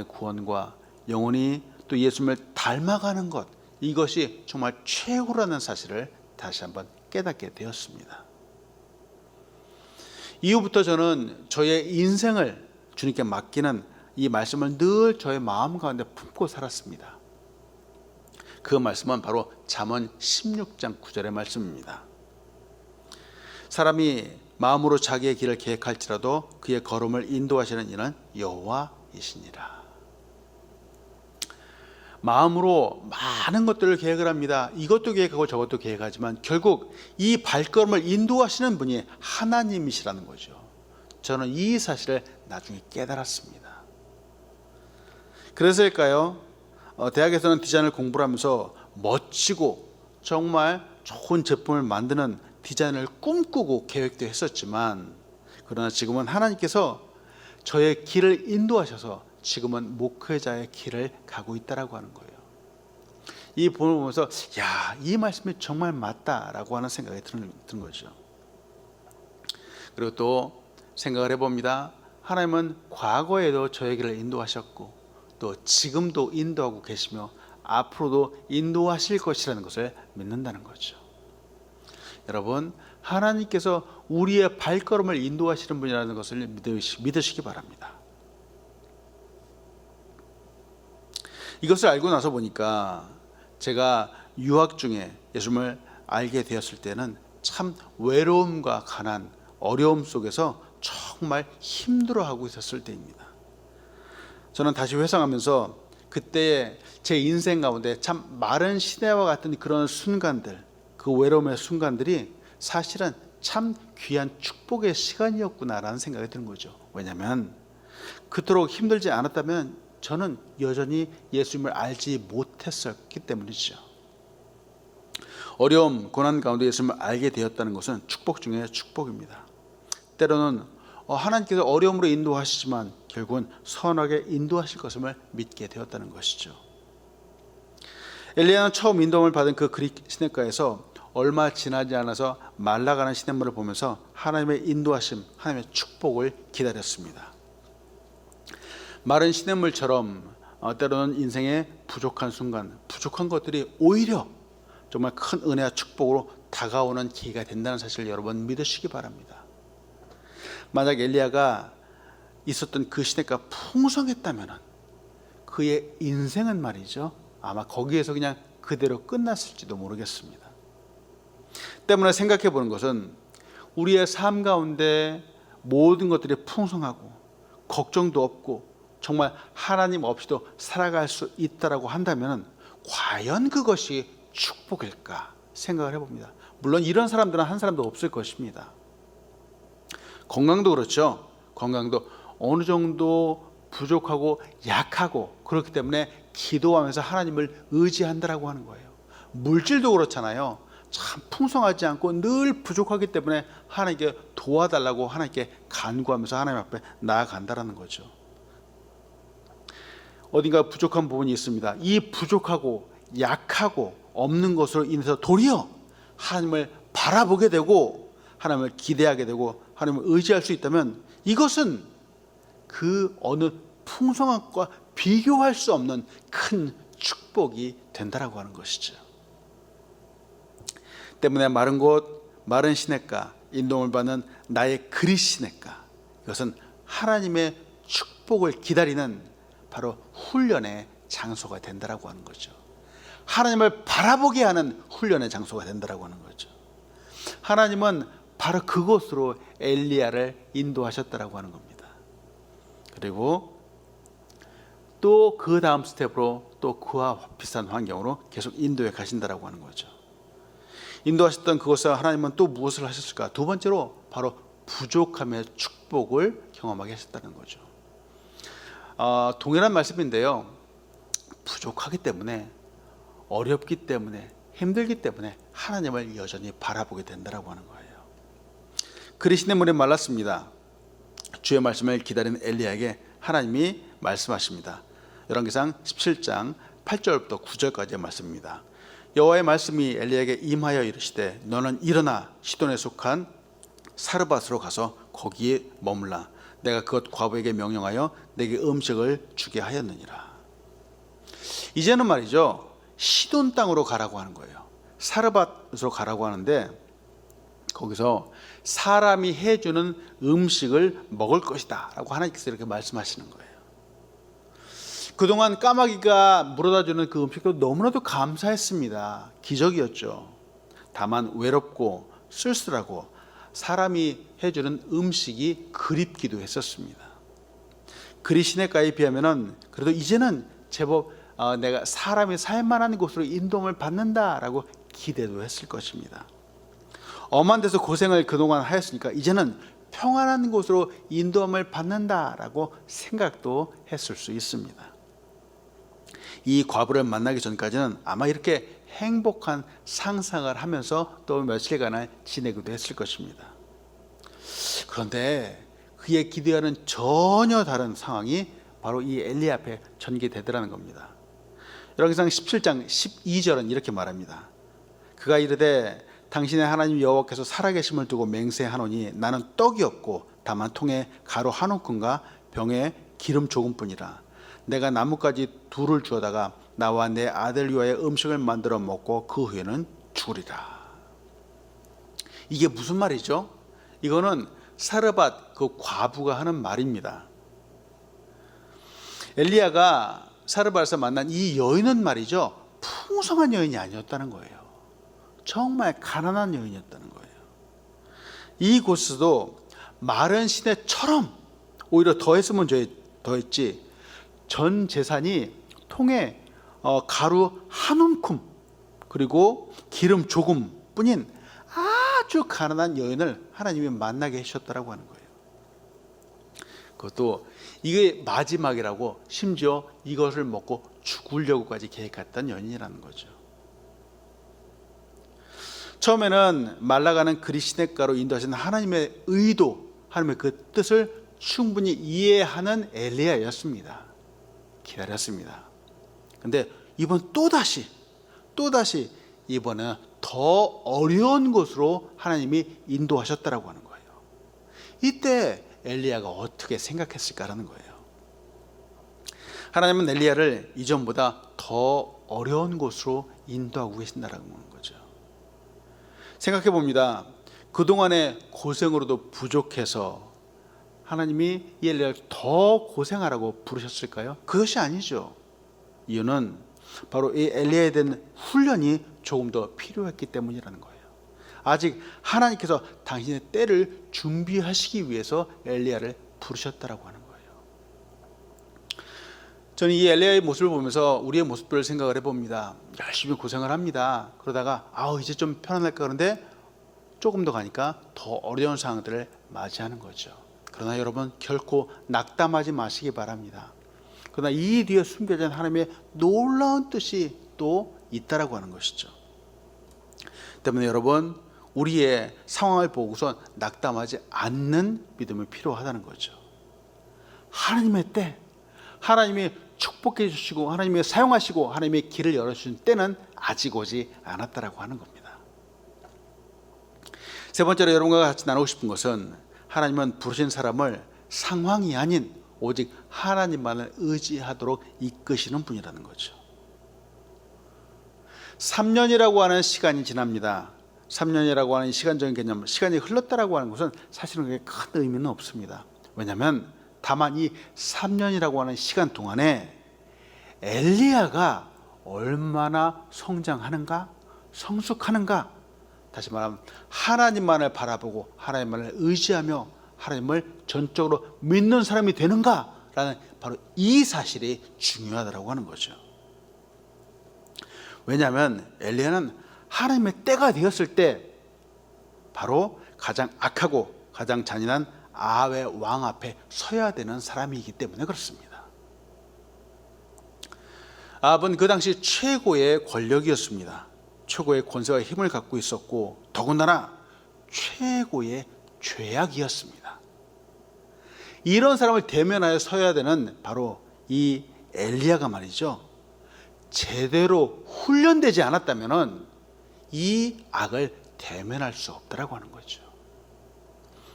구원과 영혼이 또 예수님을 닮아가는 것, 이것이 정말 최고라는 사실을 다시 한번 깨닫게 되었습니다. 이후부터 저는 저의 인생을 주님께 맡기는 이 말씀을 늘 저의 마음 가운데 품고 살았습니다. 그 말씀은 바로 잠언 16장 9절의 말씀입니다. 사람이 마음으로 자기의 길을 계획할지라도 그의 걸음을 인도하시는 이는 여호와이시니라. 마음으로 많은 것들을 계획을 합니다. 이것도 계획하고 저것도 계획하지만 결국 이 발걸음을 인도하시는 분이 하나님이시라는 거죠. 저는 이 사실을 나중에 깨달았습니다. 그래서일까요? 대학에서는 디자인을 공부를 하면서 멋지고 정말 좋은 제품을 만드는 디자인을 꿈꾸고 계획도 했었지만, 그러나 지금은 하나님께서 저의 길을 인도하셔서 지금은 목회자의 길을 가고 있다라고 하는 거예요. 이 본을 보면서 이 말씀이 정말 맞다라고 하는 생각이 드는 거죠. 그리고 또 생각을 해봅니다. 하나님은 과거에도 저의 길을 인도하셨고 또 지금도 인도하고 계시며 앞으로도 인도하실 것이라는 것을 믿는다는 거죠. 여러분, 하나님께서 우리의 발걸음을 인도하시는 분이라는 것을 믿으시기 바랍니다. 이것을 알고 나서 보니까 제가 유학 중에 예수님을 알게 되었을 때는 참 외로움과 가난, 어려움 속에서 정말 힘들어하고 있었을 때입니다. 저는 다시 회상하면서 그때의 제 인생 가운데 참 마른 시대와 같은 그런 순간들, 그 외로움의 순간들이 사실은 참 귀한 축복의 시간이었구나라는 생각이 드는 거죠. 왜냐하면 그토록 힘들지 않았다면 저는 여전히 예수님을 알지 못했었기 때문이죠. 어려움, 고난 가운데 예수님을 알게 되었다는 것은 축복 중에 축복입니다. 때로는 하나님께서 어려움으로 인도하시지만 결국은 선하게 인도하실 것임을 믿게 되었다는 것이죠. 엘리야는 처음 인도함을 받은 그 그릭 시냇가에서 얼마 지나지 않아서 말라가는 시냇물을 보면서 하나님의 인도하심, 하나님의 축복을 기다렸습니다. 마른 시냇물처럼 때로는 인생의 부족한 순간, 부족한 것들이 오히려 정말 큰 은혜와 축복으로 다가오는 기회가 된다는 사실을 여러분 믿으시기 바랍니다. 만약 엘리야가 있었던 그 시냇가 풍성했다면 그의 인생은 말이죠, 아마 거기에서 그냥 그대로 끝났을지도 모르겠습니다. 때문에 생각해 보는 것은 우리의 삶 가운데 모든 것들이 풍성하고 걱정도 없고 정말 하나님 없이도 살아갈 수 있다라고 한다면 과연 그것이 축복일까 생각을 해봅니다. 물론 이런 사람들은 한 사람도 없을 것입니다. 건강도 그렇죠. 건강도 어느 정도 부족하고 약하고 그렇기 때문에 기도하면서 하나님을 의지한다라고 하는 거예요. 물질도 그렇잖아요. 참 풍성하지 않고 늘 부족하기 때문에 하나님께 도와달라고 하나님께 간구하면서 하나님 앞에 나아간다라는 거죠. 어딘가 부족한 부분이 있습니다. 이 부족하고 약하고 없는 것으로 인해서 도리어 하나님을 바라보게 되고 하나님을 기대하게 되고 하나님을 의지할 수 있다면 이것은 그 어느 풍성한 것과 비교할 수 없는 큰 축복이 된다라고 하는 것이죠. 때문에 마른 곳, 마른 시냇가, 인도를 받는 나의 그릿 시냇가, 이것은 하나님의 축복을 기다리는 바로 훈련의 장소가 된다라고 하는 거죠. 하나님을 바라보게 하는 훈련의 장소가 된다라고 하는 거죠. 하나님은 바로 그곳으로 엘리야를 인도하셨다라고 하는 겁니다. 그리고 또 그 다음 스텝으로 또 그와 비슷한 환경으로 계속 인도해 가신다라고 하는 거죠. 인도하셨던 그곳에서 하나님은 또 무엇을 하셨을까? 두 번째로 바로 부족함의 축복을 경험하게 하셨다는 거죠. 동일한 말씀인데요, 부족하기 때문에, 어렵기 때문에, 힘들기 때문에 하나님을 여전히 바라보게 된다라고 하는 거예요. 그리시의 물에 말랐습니다. 주의 말씀을 기다리는 엘리야에게 하나님이 말씀하십니다. 열왕기상 17장 8절부터 9절까지의 말씀입니다. 여호와의 말씀이 엘리야에게 임하여 이르시되 너는 일어나 시돈에 속한 사르밧으로 가서 거기에 머물라. 내가 그것 과부에게 명령하여 내게 음식을 주게 하였느니라. 이제는 말이죠, 시돈 땅으로 가라고 하는 거예요. 사르밧으로 가라고 하는데 거기서 사람이 해주는 음식을 먹을 것이다 라고 하나님께서 이렇게 말씀하시는 거예요. 그동안 까마귀가 물어다주는 그 음식도 너무나도 감사했습니다. 기적이었죠. 다만 외롭고 쓸쓸하고 사람이 해주는 음식이 그립기도 했었습니다. 그리 시냇가에 비하면 그래도 이제는 제법 내가 사람이 살만한 곳으로 인도함을 받는다라고 기대도 했을 것입니다. 엄한 데서 고생을 그동안 하였으니까 이제는 평안한 곳으로 인도함을 받는다라고 생각도 했을 수 있습니다. 이 과부를 만나기 전까지는 아마 이렇게 행복한 상상을 하면서 또 며칠간을 지내기도 했을 것입니다. 그런데 그의 기대와는 전혀 다른 상황이 바로 이 엘리야 앞에 전개되더라는 겁니다. 열왕기상 17장 12절은 이렇게 말합니다. 그가 이르되 당신의 하나님 여호와께서 살아계심을 두고 맹세하노니 나는 떡이 없고 다만 통에 가루 한 움큼과 병에 기름 조금뿐이라. 내가 나뭇가지 둘을 주어다가 나와 내 아들 위하여 음식을 만들어 먹고 그 후에는 죽으리라. 이게 무슨 말이죠? 이거는 사르밧 그 과부가 하는 말입니다. 엘리야가 사르밧에서 만난 이 여인은 말이죠, 풍성한 여인이 아니었다는 거예요. 정말 가난한 여인이었다는 거예요. 이곳에서도 마른 시내처럼 오히려 더했으면 더했지, 전 재산이 통에 가루 한 움큼 그리고 기름 조금 뿐인 아주 가난한 여인을 하나님이 만나게 하셨다라고 하는 거예요. 그것도 이게 마지막이라고 심지어 이것을 먹고 죽으려고까지 계획했던 연인이라는 거죠. 처음에는 말라가는 그리 시냇가로 인도하신 하나님의 의도, 하나님의 그 뜻을 충분히 이해하는 엘리야였습니다. 기다렸습니다. 근데 이번 또다시 이번에 더 어려운 곳으로 하나님이 인도하셨다라고 하는 거예요. 이때 엘리야가 어떻게 생각했을까라는 거예요. 하나님은 엘리야를 이전보다 더 어려운 곳으로 인도하고 계신다라고 하는 거죠. 생각해 봅니다. 그동안의 고생으로도 부족해서 하나님이 이 엘리야를 더 고생하라고 부르셨을까요? 그것이 아니죠. 이유는 바로 이 엘리야에 대한 훈련이 조금 더 필요했기 때문이라는 거예요. 아직 하나님께서 당신의 때를 준비하시기 위해서 엘리야를 부르셨다라고 하는 거예요. 저는 이 엘리야의 모습을 보면서 우리의 모습들을 생각을 해봅니다. 열심히 고생을 합니다. 그러다가 이제 좀 편안할까 그런데 조금 더 가니까 더 어려운 상황들을 맞이하는 거죠. 그러나 여러분 결코 낙담하지 마시기 바랍니다. 그러나 이 뒤에 숨겨진 하나님의 놀라운 뜻이 또 있다라고 하는 것이죠. 때문에 여러분 우리의 상황을 보고선 낙담하지 않는 믿음이 필요하다는 거죠. 하나님의 때, 하나님이 축복해 주시고 하나님이 사용하시고 하나님의 길을 열어주신 때는 아직 오지 않았다라고 하는 겁니다. 세 번째로 여러분과 같이 나누고 싶은 것은 하나님은 부르신 사람을 상황이 아닌 오직 하나님만을 의지하도록 이끄시는 분이라는 거죠. 3년이라고 하는 시간이 지납니다. 3년이라고 하는 시간적인 개념, 시간이 흘렀다라고 하는 것은 사실은 그게 큰 의미는 없습니다. 왜냐하면 다만 이 3년이라고 하는 시간 동안에 엘리야가 얼마나 성장하는가, 성숙하는가, 다시 말하면 하나님만을 바라보고 하나님만을 의지하며 하나님을 전적으로 믿는 사람이 되는가라는 바로 이 사실이 중요하다고 하는 거죠. 왜냐하면 엘리야는 하나님의 때가 되었을 때 바로 가장 악하고 가장 잔인한 아합의 왕 앞에 서야 되는 사람이기 때문에 그렇습니다. 아합은 그 당시 최고의 권력이었습니다. 최고의 권세와 힘을 갖고 있었고 더군다나 최고의 죄악이었습니다. 이런 사람을 대면하여 서야 되는 바로 이 엘리야가 말이죠, 제대로 훈련되지 않았다면 이 악을 대면할 수 없다라고 하는 거죠.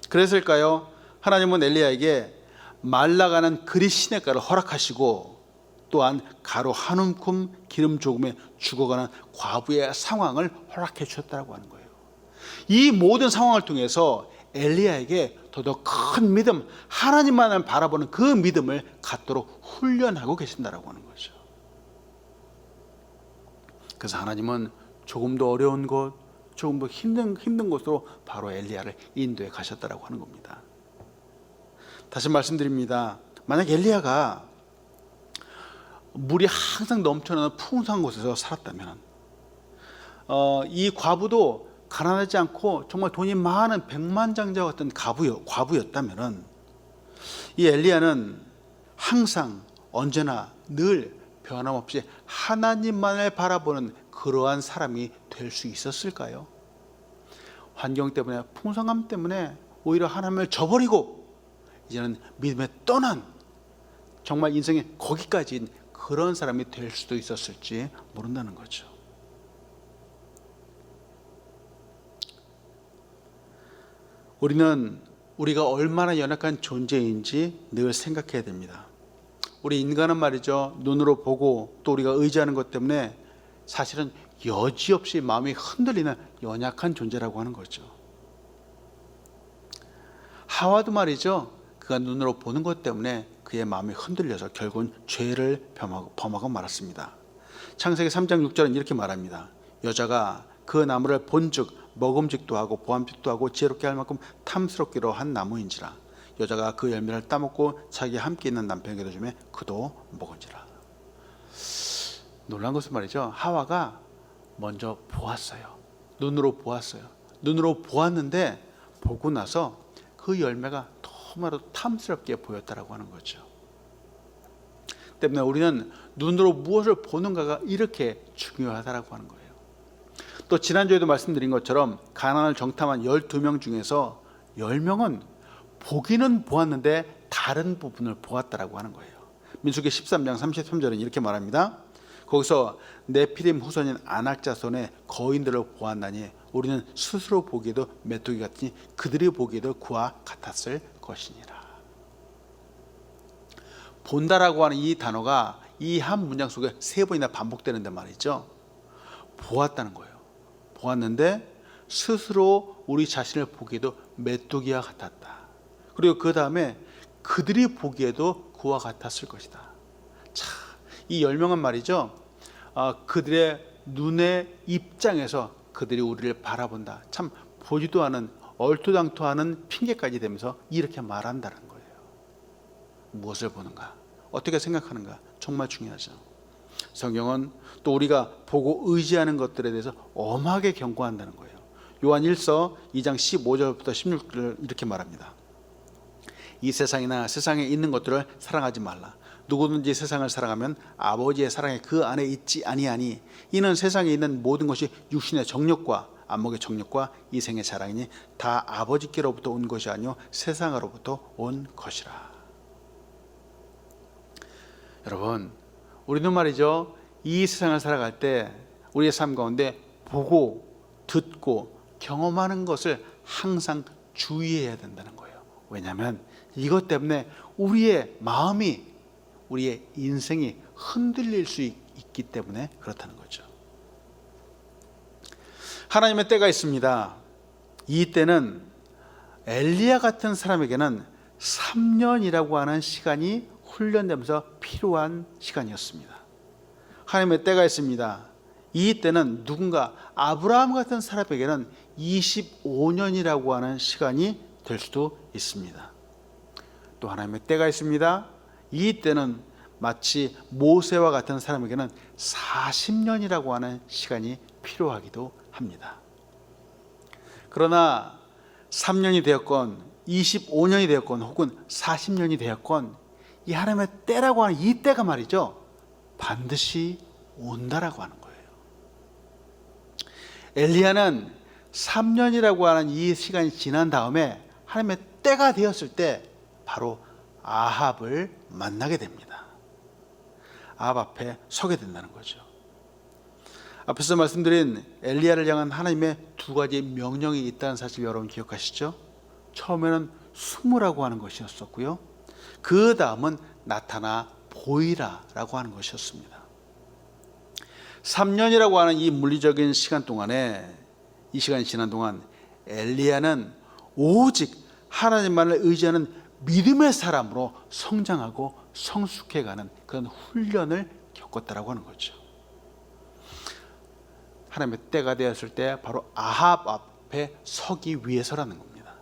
그랬을까요? 하나님은 엘리야에게 말라가는 그리 시냇가를 허락하시고 또한 가루 한 움큼 기름 조금에 죽어가는 과부의 상황을 허락해 주셨다고 하는 거예요. 이 모든 상황을 통해서 엘리야에게 더더 큰 믿음, 하나님만을 바라보는 그 믿음을 갖도록 훈련하고 계신다라고 하는 거죠. 그래서 하나님은 조금 더 어려운 곳, 조금 더 힘든 곳으로 바로 엘리야를 인도해 가셨다라고 하는 겁니다. 다시 말씀드립니다. 만약 엘리야가 물이 항상 넘쳐나는 풍성한 곳에서 살았다면 이 과부도 가난하지 않고 정말 돈이 많은 백만장자 같은 과부였다면 이 엘리야는 항상 언제나 늘 변함없이 하나님만을 바라보는 그러한 사람이 될 수 있었을까요? 환경 때문에, 풍성함 때문에 오히려 하나님을 저버리고 이제는 믿음에 떠난 정말 인생의 거기까지인 그런 사람이 될 수도 있었을지 모른다는 거죠. 우리는 우리가 얼마나 연약한 존재인지 늘 생각해야 됩니다. 우리 인간은 말이죠, 눈으로 보고 또 우리가 의지하는 것 때문에 사실은 여지없이 마음이 흔들리는 연약한 존재라고 하는 거죠. 하와도 말이죠, 그가 눈으로 보는 것 때문에 그의 마음이 흔들려서 결국은 죄를 범하고 말았습니다. 창세기 3장 6절은 이렇게 말합니다. 여자가 그 나무를 본즉 먹음직도 하고 보암직도 하고 지혜롭게 할 만큼 탐스럽기로 한 나무인지라. 여자가 그 열매를 따먹고 자기 함께 있는 남편에게도 주매 그도 먹은지라. 놀란 것은 말이죠, 하와가 먼저 보았어요. 눈으로 보았어요. 눈으로 보았는데 보고 나서 그 열매가 너무나도 탐스럽게 보였다라고 하는 거죠. 때문에 우리는 눈으로 무엇을 보는가가 이렇게 중요하다라고 하는 거예요. 또 지난주에도 말씀드린 것처럼 가나안을 정탐한 12명 중에서 10명은 보기는 보았는데 다른 부분을 보았다라고 하는 거예요. 민수기 13장 33절은 이렇게 말합니다. 거기서 네피림 후손인 아낙 자손의 거인들을 보았나니 우리는 스스로 보기에도 메뚜기 같으니 그들이 보기에도 그와 같았을 것이니라. 본다라고 하는 이 단어가 이 한 문장 속에 3번이나 반복되는데 말이죠. 보았다는 거예요. 보았는데 스스로 우리 자신을 보기에도 메뚜기와 같았다. 그리고 그 다음에 그들이 보기에도 그와 같았을 것이다. 자, 이 10명은 말이죠. 그들의 눈의 입장에서 그들이 우리를 바라본다. 참 보지도 않은 얼토당토하는 핑계까지 대면서 이렇게 말한다는 거예요. 무엇을 보는가? 어떻게 생각하는가? 정말 중요하죠. 성경은 또 우리가 보고 의지하는 것들에 대해서 엄하게 경고한다는 거예요. 요한 1서 2장 15절부터 16절을 이렇게 말합니다. 이 세상이나 세상에 있는 것들을 사랑하지 말라. 누구든지 세상을 사랑하면 아버지의 사랑이 그 안에 있지 아니하니 이는 세상에 있는 모든 것이 육신의 정욕과 안목의 정욕과 이생의 자랑이니 다 아버지께로부터 온 것이 아니요 세상으로부터 온 것이라. 여러분, 우리는 말이죠, 이 세상을 살아갈 때 우리의 삶 가운데 보고 듣고 경험하는 것을 항상 주의해야 된다는 거예요. 왜냐하면 이것 때문에 우리의 마음이, 우리의 인생이 흔들릴 수 있기 때문에 그렇다는 거죠. 하나님의 때가 있습니다. 이 때는 엘리야 같은 사람에게는 3년이라고 하는 시간이 훈련되면서 필요한 시간이었습니다. 하나님의 때가 있습니다. 이 때는 누군가 아브라함 같은 사람에게는 25년이라고 하는 시간이 될 수도 있습니다. 또 하나님의 때가 있습니다. 이 때는 마치 모세와 같은 사람에게는 40년이라고 하는 시간이 필요하기도 합니다. 그러나 3년이 되었건 25년이 되었건 혹은 40년이 되었건 이 하나님의 때라고 하는 이 때가 말이죠, 반드시 온다라고 하는 거예요. 엘리야는 3년이라고 하는 이 시간이 지난 다음에 하나님의 때가 되었을 때 바로 아합을 만나게 됩니다. 아합 앞에 서게 된다는 거죠. 앞에서 말씀드린 엘리야를 향한 하나님의 2가지 명령이 있다는 사실 여러분 기억하시죠? 처음에는 숨으라고 하는 것이었었고요, 그 다음은 나타나 보이라라고 하는 것이었습니다. 3년이라고 하는 이 물리적인 시간 동안에, 이 시간이 지난 동안 엘리야는 오직 하나님만을 의지하는 믿음의 사람으로 성장하고 성숙해가는 그런 훈련을 겪었다라고 하는 거죠. 하나님의 때가 되었을 때 바로 아합 앞에 서기 위해서라는 겁니다.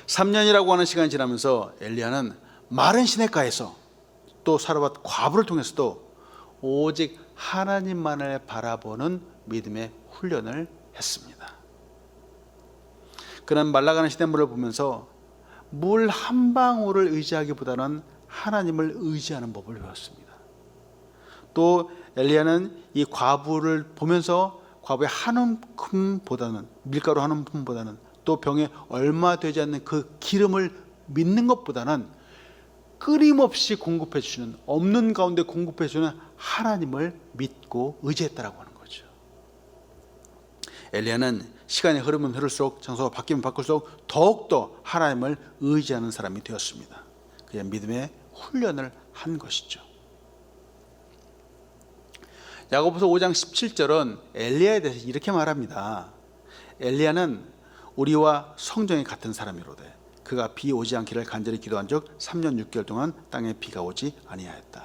3년이라고 하는 시간이 지나면서 엘리야는 마른 시냇가에서 또 사르밧 과부를 통해서도 오직 하나님만을 바라보는 믿음의 훈련을 했습니다. 그는 말라가는 시냇물을 보면서 물 한 방울을 의지하기보다는 하나님을 의지하는 법을 배웠습니다. 또 엘리야는 이 과부를 보면서 과부의 한 움큼보다는, 밀가루 한 움큼보다는, 또 병에 얼마 되지 않는 그 기름을 믿는 것보다는 끊임없이 공급해 주시는, 없는 가운데 공급해 주는 하나님을 믿고 의지했다라고 하는 거죠. 엘리야는 시간이 흐르면 흐를수록, 장소가 바뀌면 바꿀수록 더욱더 하나님을 의지하는 사람이 되었습니다. 그의 믿음의 훈련을 한 것이죠. 야고보서 5장 17절은 엘리야에 대해서 이렇게 말합니다. 엘리야는 우리와 성정이 같은 사람이로되 그가 비 오지 않기를 간절히 기도한 적 3년 6개월 동안 땅에 비가 오지 아니하였다.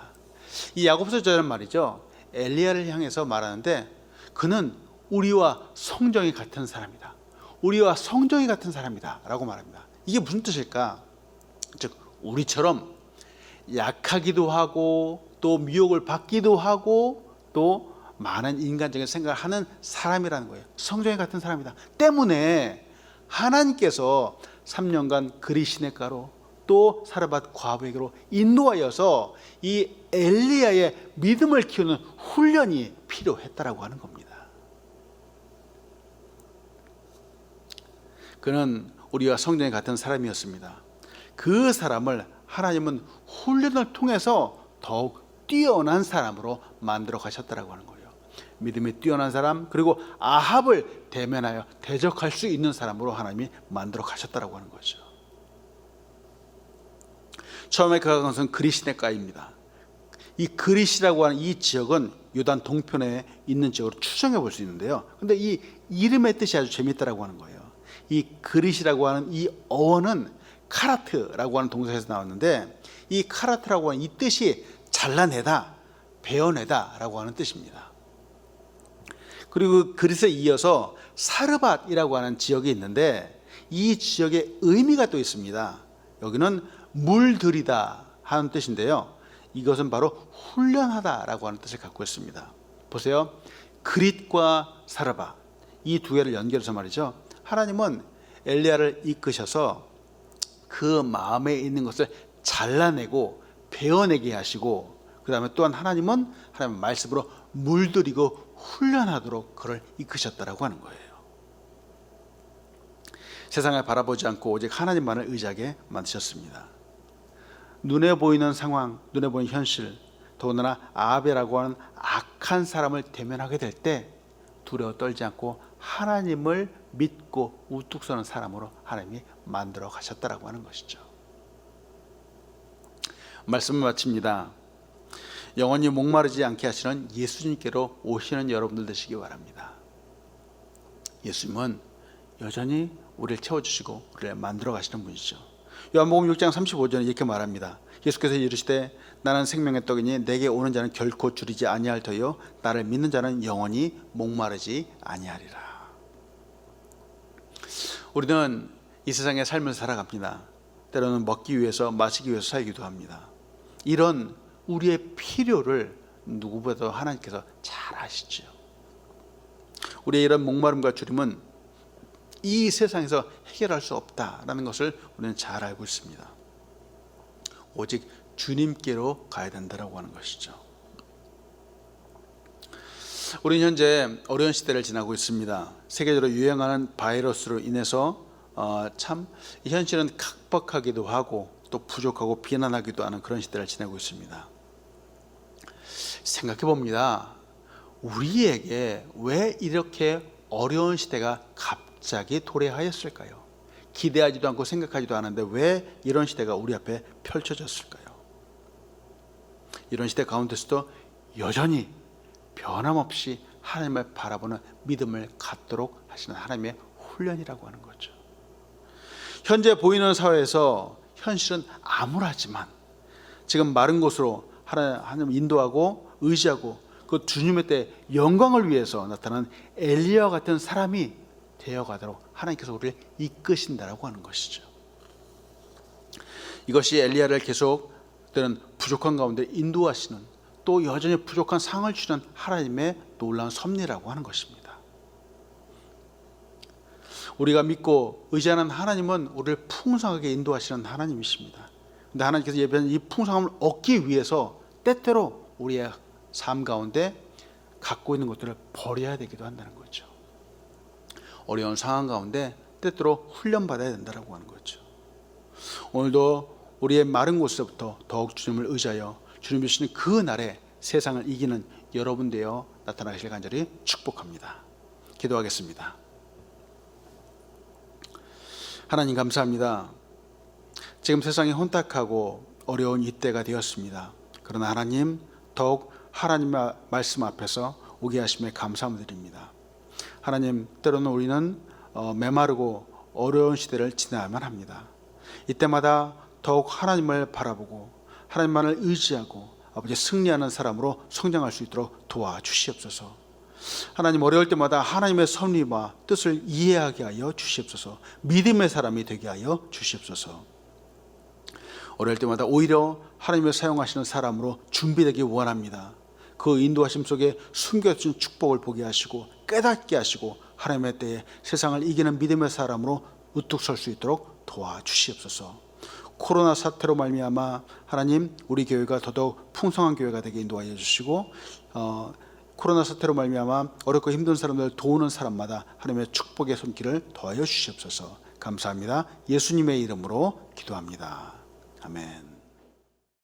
이 야고보서 절은 말이죠, 엘리야를 향해서 말하는데 그는 우리와 성정이 같은 사람이다, 우리와 성정이 같은 사람이다 라고 말합니다. 이게 무슨 뜻일까? 즉 우리처럼 약하기도 하고 또 미혹을 받기도 하고 또 많은 인간적인 생각을 하는 사람이라는 거예요. 성정이 같은 사람이다 때문에 하나님께서 3년간 그리 시냇가로 또 사르밧 과부에게로 인도하여서 이 엘리야의 믿음을 키우는 훈련이 필요했다라고 하는 겁니다. 그는 우리와 성전에 같은 사람이었습니다. 그 사람을 하나님은 훈련을 통해서 더욱 뛰어난 사람으로 만들어 가셨다라고 하는 거예요. 믿음이 뛰어난 사람, 그리고 아합을 대면하여 대적할 수 있는 사람으로 하나님이 만들어 가셨다라고 하는 거죠. 처음에 그가 간 것은 그리 시냇가입니다. 이 그릿이라고 하는 이 지역은 요단 동편에 있는 지역으로 추정해 볼 수 있는데요. 근데 이 이름의 뜻이 아주 재미있다라고 하는 거예요. 이 그릿이라고 하는 이 어원은 카라트라고 하는 동사에서 나왔는데, 이 카라트라고 하는 이 뜻이 잘라내다, 베어내다라고 하는 뜻입니다. 그리고 그릿에 이어서 사르밧이라고 하는 지역이 있는데, 이 지역의 의미가 또 있습니다. 여기는 물들이다 하는 뜻인데요, 이것은 바로 훈련하다라고 하는 뜻을 갖고 있습니다. 보세요. 그릿과 사르밧, 이 두 개를 연결해서 말이죠, 하나님은 엘리야를 이끄셔서 그 마음에 있는 것을 잘라내고 베어내게 하시고, 그 다음에 또한 하나님은 하나님의 말씀으로 물들이고 훈련하도록 그를 이끄셨다라고 하는 거예요. 세상을 바라보지 않고 오직 하나님만을 의지하게 만드셨습니다. 눈에 보이는 상황, 눈에 보이는 현실, 더군다나 아합이라고 하는 악한 사람을 대면하게 될 때 두려워 떨지 않고 하나님을 믿고 우뚝 서는 사람으로 하나님이 만들어 가셨다라고 하는 것이죠. 말씀을 마칩니다. 영원히 목마르지 않게 하시는 예수님께로 오시는 여러분들 되시기 바랍니다. 예수님은 여전히 우리를 채워주시고 우리를 만들어 가시는 분이죠. 요한복음 6장 35절에 이렇게 말합니다. 예수께서 이르시되 나는 생명의 떡이니 내게 오는 자는 결코 줄이지 아니할 터요 나를 믿는 자는 영원히 목마르지 아니하리라. 우리는 이 세상의 삶을 살아갑니다. 때로는 먹기 위해서, 마시기 위해서 살기도 합니다. 이런 우리의 필요를 누구보다도 하나님께서 잘 아시죠. 우리의 이런 목마름과 주림은 이 세상에서 해결할 수 없다라는 것을 우리는 잘 알고 있습니다. 오직 주님께로 가야 된다라고 하는 것이죠. 우리는 현재 어려운 시대를 지나고 있습니다. 세계적으로 유행하는 바이러스로 인해서 참 현실은 각박하기도 하고 또 부족하고 비난하기도 하는 그런 시대를 지내고 있습니다. 생각해 봅니다. 우리에게 왜 이렇게 어려운 시대가 갑자기 도래하였을까요? 기대하지도 않고 생각하지도 않았는데 왜 이런 시대가 우리 앞에 펼쳐졌을까요? 이런 시대 가운데서도 여전히 변함없이 하나님을 바라보는 믿음을 갖도록 하시는 하나님의 훈련이라고 하는 거죠. 현재 보이는 사회에서 현실은 암울하지만 지금 마른 곳으로 하나님 인도하고 의지하고 그 주님의 때 영광을 위해서 나타난 엘리야와 같은 사람이 되어가도록 하나님께서 우리를 이끄신다라고 하는 것이죠. 이것이 엘리야를 계속 때는 부족한 가운데 인도하시는, 또 여전히 부족한 상을 주는 하나님의 놀라운 섭리라고 하는 것입니다. 우리가 믿고 의지하는 하나님은 우리를 풍성하게 인도하시는 하나님이십니다. 그런데 하나님께서 예배하는 이 풍성함을 얻기 위해서 때때로 우리의 삶 가운데 갖고 있는 것들을 버려야 되기도 한다는 거죠. 어려운 상황 가운데 때때로 훈련받아야 된다고 하는 거죠. 오늘도 우리의 마른 곳에서부터 더욱 주님을 의지하여 주님 주시는 그 날에 세상을 이기는 여러분 되어 나타나실 간절히 축복합니다. 기도하겠습니다. 하나님 감사합니다. 지금 세상이 혼탁하고 어려운 이때가 되었습니다. 그러나 하나님 더욱 하나님의 말씀 앞에서 오게 하심에 감사함을 드립니다. 하나님, 때로는 우리는 메마르고 어려운 시대를 지나야만 합니다. 이때마다 더욱 하나님을 바라보고 하나님만을 의지하고 아버지 승리하는 사람으로 성장할 수 있도록 도와주시옵소서. 하나님, 어려울 때마다 하나님의 섭리와 뜻을 이해하게 하여 주시옵소서. 믿음의 사람이 되게 하여 주시옵소서. 어려울 때마다 오히려 하나님을 사용하시는 사람으로 준비되기 원합니다. 그 인도하심 속에 숨겨진 축복을 보게 하시고 깨닫게 하시고 하나님의 때에 세상을 이기는 믿음의 사람으로 우뚝 설 수 있도록 도와주시옵소서. 코로나 사태로 말미암아 하나님 우리 교회가 더더욱 풍성한 교회가 되게 인도하여 주시고 코로나 사태로 말미암아 어렵고 힘든 사람들 도우는 사람마다 하나님의 축복의 손길을 더하여 주시옵소서. 감사합니다. 예수님의 이름으로 기도합니다. 아멘.